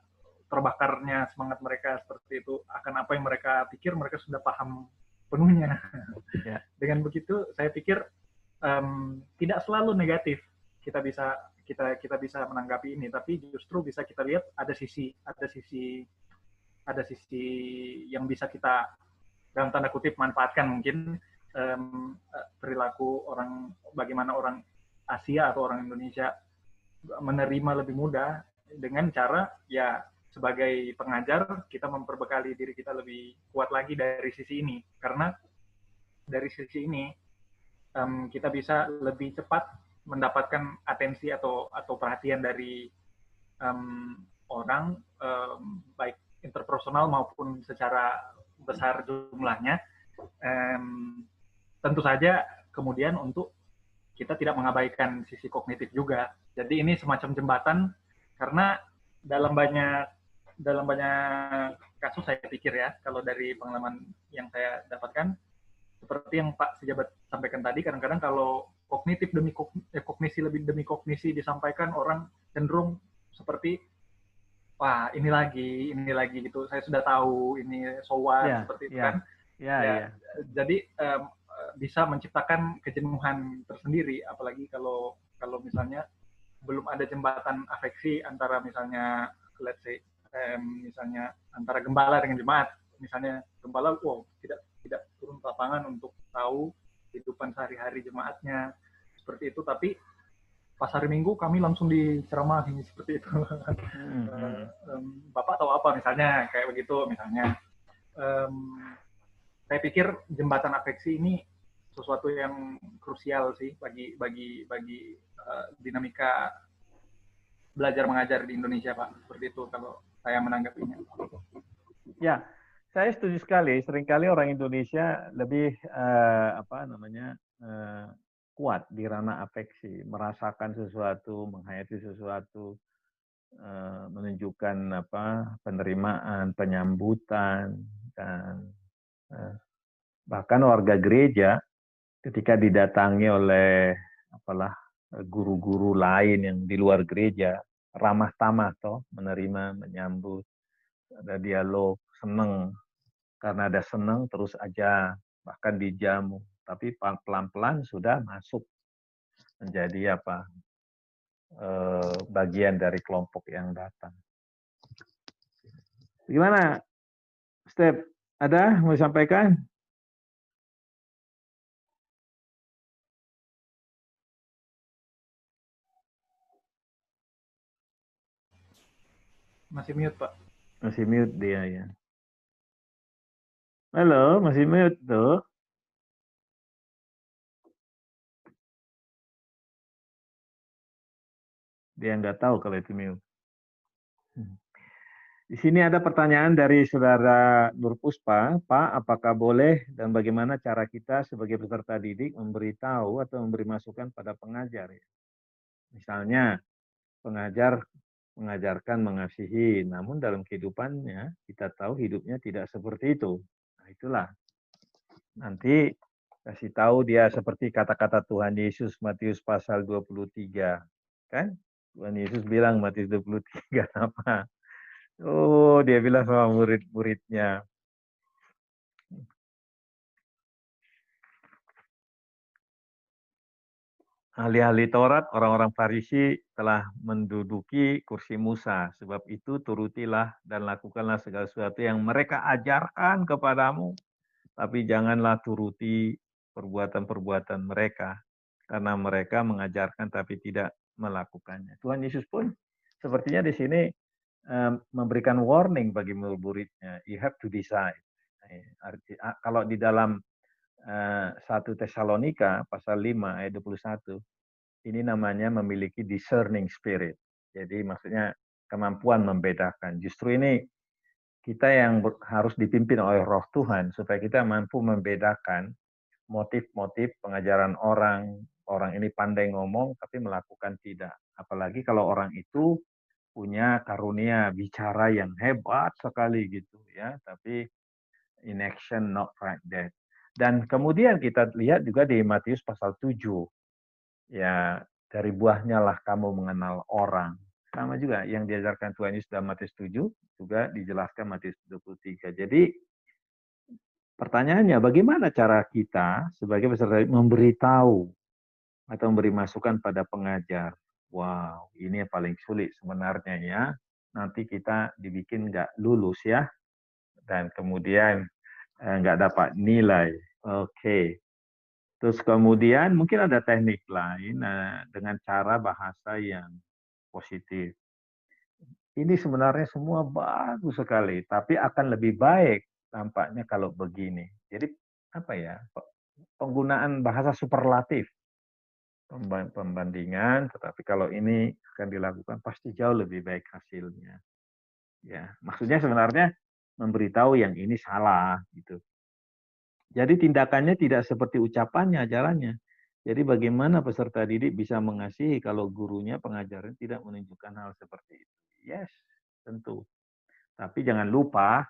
terbakarnya semangat mereka seperti itu akan apa yang mereka pikir mereka sudah paham penuhnya. Dengan begitu saya pikir tidak selalu negatif kita bisa menanggapi ini, tapi justru bisa kita lihat ada sisi yang bisa kita dalam tanda kutip manfaatkan mungkin perilaku bagaimana orang Asia atau orang Indonesia menerima lebih mudah dengan cara ya sebagai pengajar kita memperbekali diri kita lebih kuat lagi dari sisi ini, karena dari sisi ini kita bisa lebih cepat mendapatkan atensi atau perhatian dari orang baik interpersonal maupun secara besar jumlahnya. Tentu saja kemudian untuk kita tidak mengabaikan sisi kognitif juga. Jadi ini semacam jembatan, karena dalam banyak kasus saya pikir ya, kalau dari pengalaman yang saya dapatkan, seperti yang Pak Sejabat sampaikan tadi, kadang-kadang kalau kognitif kognisi lebih demi kognisi disampaikan, orang cenderung seperti wah ini lagi gitu, saya sudah tahu ini sowan seperti itu kan. Jadi bisa menciptakan kejenuhan tersendiri, apalagi kalau misalnya belum ada jembatan afeksi antara misalnya let's say misalnya antara gembala dengan jemaat. Misalnya gembala tidak turun ke lapangan untuk tahu kehidupan sehari-hari jemaatnya seperti itu, tapi pas hari Minggu kami langsung diceramahi seperti itu. Bapak tahu apa misalnya kayak begitu misalnya. Saya pikir jembatan afeksi ini sesuatu yang krusial sih bagi dinamika belajar mengajar di Indonesia Pak, seperti itu kalau saya menanggapinya. Ya, saya setuju sekali. Seringkali orang Indonesia lebih kuat di ranah afeksi, merasakan sesuatu, menghayati sesuatu, menunjukkan penerimaan, penyambutan, dan bahkan warga gereja ketika didatangi oleh guru-guru lain yang di luar gereja, ramah tamah toh, menerima, menyambut, ada dialog, seneng. Karena ada seneng terus aja, bahkan dijamu. Tapi pelan-pelan sudah masuk menjadi bagian dari kelompok yang datang. Gimana, Step? Ada mau sampaikan? Masih mute, Pak. Masih mute dia ya. Halo, masih mute tuh. Dia nggak tahu kalau itu mute. Di sini ada pertanyaan dari Saudara Nur Puspa, Pak, apakah boleh dan bagaimana cara kita sebagai peserta didik memberitahu atau memberi masukan pada pengajar? Misalnya, pengajar mengajarkan mengasihi, namun dalam kehidupannya kita tahu hidupnya tidak seperti itu. Nah, itulah. Nanti kasih tahu dia seperti kata-kata Tuhan Yesus Matius pasal 23. Kan? Tuhan Yesus bilang Matius 23 apa? Oh, dia bilang sama murid-muridnya. Ahli-ahli Taurat, orang-orang Farisi telah menduduki kursi Musa. Sebab itu turutilah dan lakukanlah segala sesuatu yang mereka ajarkan kepadamu. Tapi janganlah turuti perbuatan-perbuatan mereka. Karena mereka mengajarkan tapi tidak melakukannya. Tuhan Yesus pun sepertinya di sini memberikan warning bagi murid-muridnya. You have to decide. Kalau di dalam 1 Tesalonika pasal 5 ayat 21, ini namanya memiliki discerning spirit. Jadi maksudnya kemampuan membedakan. Justru ini kita yang harus dipimpin oleh Roh Tuhan supaya kita mampu membedakan motif-motif pengajaran orang. Orang ini pandai ngomong tapi melakukan tidak. Apalagi kalau orang itu punya karunia bicara yang hebat sekali gitu ya, tapi in action not like that. Dan kemudian kita lihat juga di Matius pasal 7. Ya, dari buahnya lah kamu mengenal orang. Sama juga yang diajarkan Tuhan Yesus dalam Matius 7 juga dijelaskan Matius 23. Jadi pertanyaannya, bagaimana cara kita sebagai peserta memberitahu atau memberi masukan pada pengajar? Wow, ini yang paling sulit sebenarnya ya. Nanti kita dibikin nggak lulus ya, dan kemudian nggak dapat nilai. Oke. Terus kemudian mungkin ada teknik lain dengan cara bahasa yang positif. Ini sebenarnya semua bagus sekali, tapi akan lebih baik tampaknya kalau begini. Jadi apa ya, penggunaan bahasa superlatif, pembandingan, tetapi kalau ini akan dilakukan pasti jauh lebih baik hasilnya. Ya, maksudnya sebenarnya memberitahu yang ini salah gitu. Jadi tindakannya tidak seperti ucapannya, ajarannya. Jadi bagaimana peserta didik bisa mengasihi kalau gurunya pengajaran tidak menunjukkan hal seperti itu? Yes, tentu. Tapi jangan lupa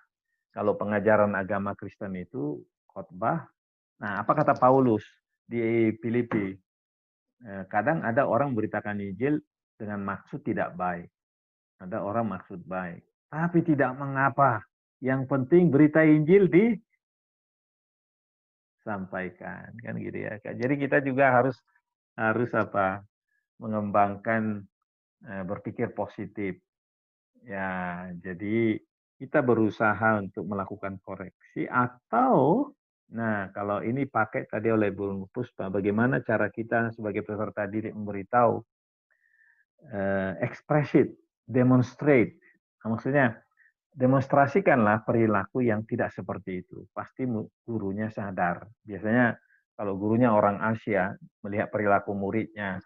kalau pengajaran agama Kristen itu khotbah. Nah, apa kata Paulus di Filipi? Kadang ada orang memberitakan Injil dengan maksud tidak baik. Ada orang maksud baik. Tapi tidak mengapa. Yang penting berita Injil sampaikan kan gitu ya. Jadi kita juga harus mengembangkan berpikir positif. Ya, jadi kita berusaha untuk melakukan koreksi atau kalau ini pakai tadi oleh Bu Puspa, bagaimana cara kita sebagai peserta didik memberitahu, express it, demonstrate. Maksudnya demonstrasikanlah perilaku yang tidak seperti itu. Pasti gurunya sadar. Biasanya kalau gurunya orang Asia melihat perilaku muridnya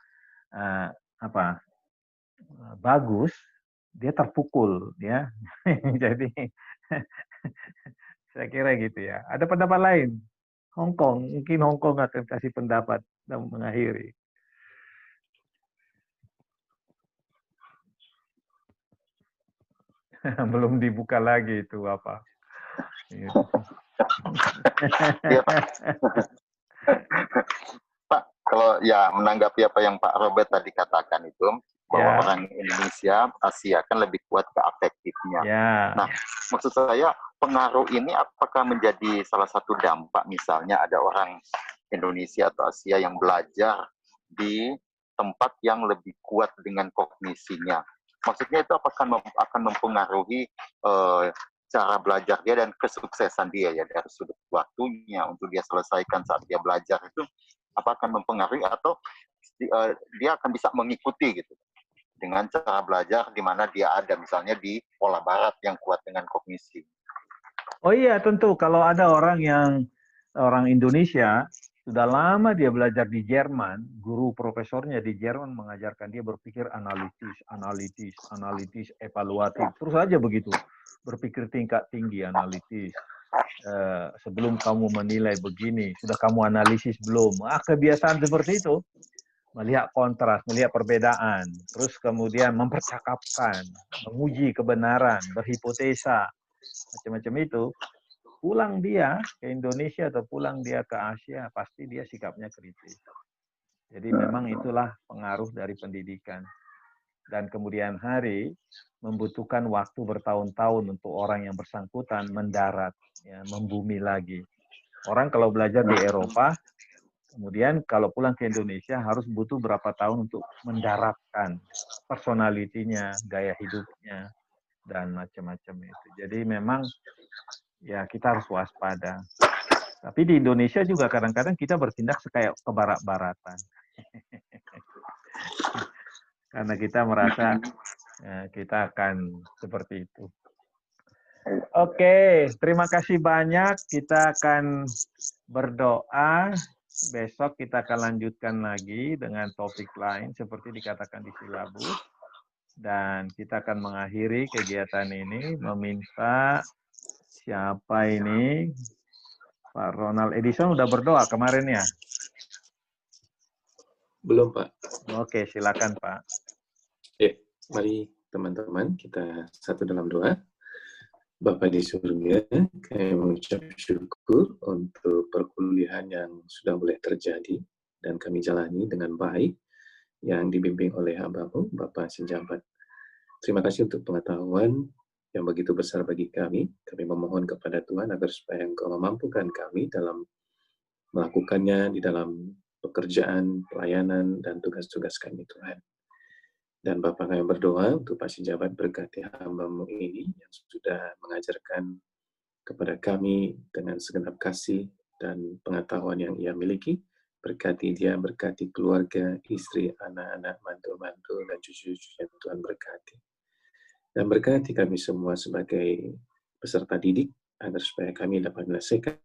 bagus, dia terpukul, ya. Jadi saya kira gitu ya. Ada pendapat lain? Mungkin Hongkong akan kasih pendapat dan mengakhiri. Belum dibuka lagi itu apa. Ya, Pak, kalau ya menanggapi apa yang Pak Robert tadi katakan itu, bahwa orang Indonesia, Asia kan lebih kuat ke afektifnya. Nah, maksud saya pengaruh ini apakah menjadi salah satu dampak, misalnya ada orang Indonesia atau Asia yang belajar di tempat yang lebih kuat dengan kognisinya. Maksudnya itu apakah akan mempengaruhi cara belajar dia dan kesuksesan dia ya dari sudut waktunya untuk dia selesaikan saat dia belajar itu, apakah mempengaruhi atau dia akan bisa mengikuti gitu dengan cara belajar di mana dia ada misalnya di pola barat yang kuat dengan kognisi. Oh iya, tentu kalau ada orang Indonesia sudah lama dia belajar di Jerman, guru profesornya di Jerman mengajarkan dia berpikir analitis, evaluatif, terus aja begitu, berpikir tingkat tinggi, analitis. Sebelum kamu menilai begini, sudah kamu analisis belum? Kebiasaan seperti itu. Melihat kontras, melihat perbedaan, terus kemudian mempercakapkan, menguji kebenaran, berhipotesa, macam-macam itu. Pulang dia ke Indonesia atau pulang dia ke Asia, pasti dia sikapnya kritis. Jadi memang itulah pengaruh dari pendidikan. dan kemudian hari membutuhkan waktu bertahun-tahun untuk orang yang bersangkutan mendarat, ya, membumi lagi. Orang kalau belajar di Eropa, kemudian kalau pulang ke Indonesia harus butuh berapa tahun untuk mendaratkan personalitinya, gaya hidupnya, dan macam-macam itu. Jadi memang ya kita harus waspada. Tapi di Indonesia juga kadang-kadang kita bertindak kayak ke barat-baratan. Karena kita merasa ya, kita akan seperti itu. Oke, terima kasih banyak. Kita akan berdoa. Besok kita akan lanjutkan lagi dengan topik lain seperti dikatakan di silabus. Dan kita akan mengakhiri kegiatan ini meminta siapa ini? Pak Ronald Edison udah berdoa kemarin ya? Belum, Pak. Oke, silakan Pak. Ya, mari teman-teman kita satu dalam doa. Bapa di surga, kami mengucap syukur untuk perkuliahan yang sudah boleh terjadi dan kami jalani dengan baik yang dibimbing oleh hamba-Mu, Bapak Sinjabat. Terima kasih untuk pengetahuan yang begitu besar bagi kami. Kami memohon kepada Tuhan agar supaya Engkau memampukan kami dalam melakukannya di dalam pekerjaan, pelayanan, dan tugas-tugas kami, Tuhan. Dan Bapak kami berdoa untuk Pak Sinjabat berkati hamba-Mu ini yang sudah mengajarkan kepada kami dengan segenap kasih dan pengetahuan yang ia miliki. Berkati dia, berkati keluarga, istri, anak-anak, mantu-mantu, dan cucu-cucunya Tuhan berkati. Dan berkati kami semua sebagai peserta didik, agar supaya kami dapat menyelesaikan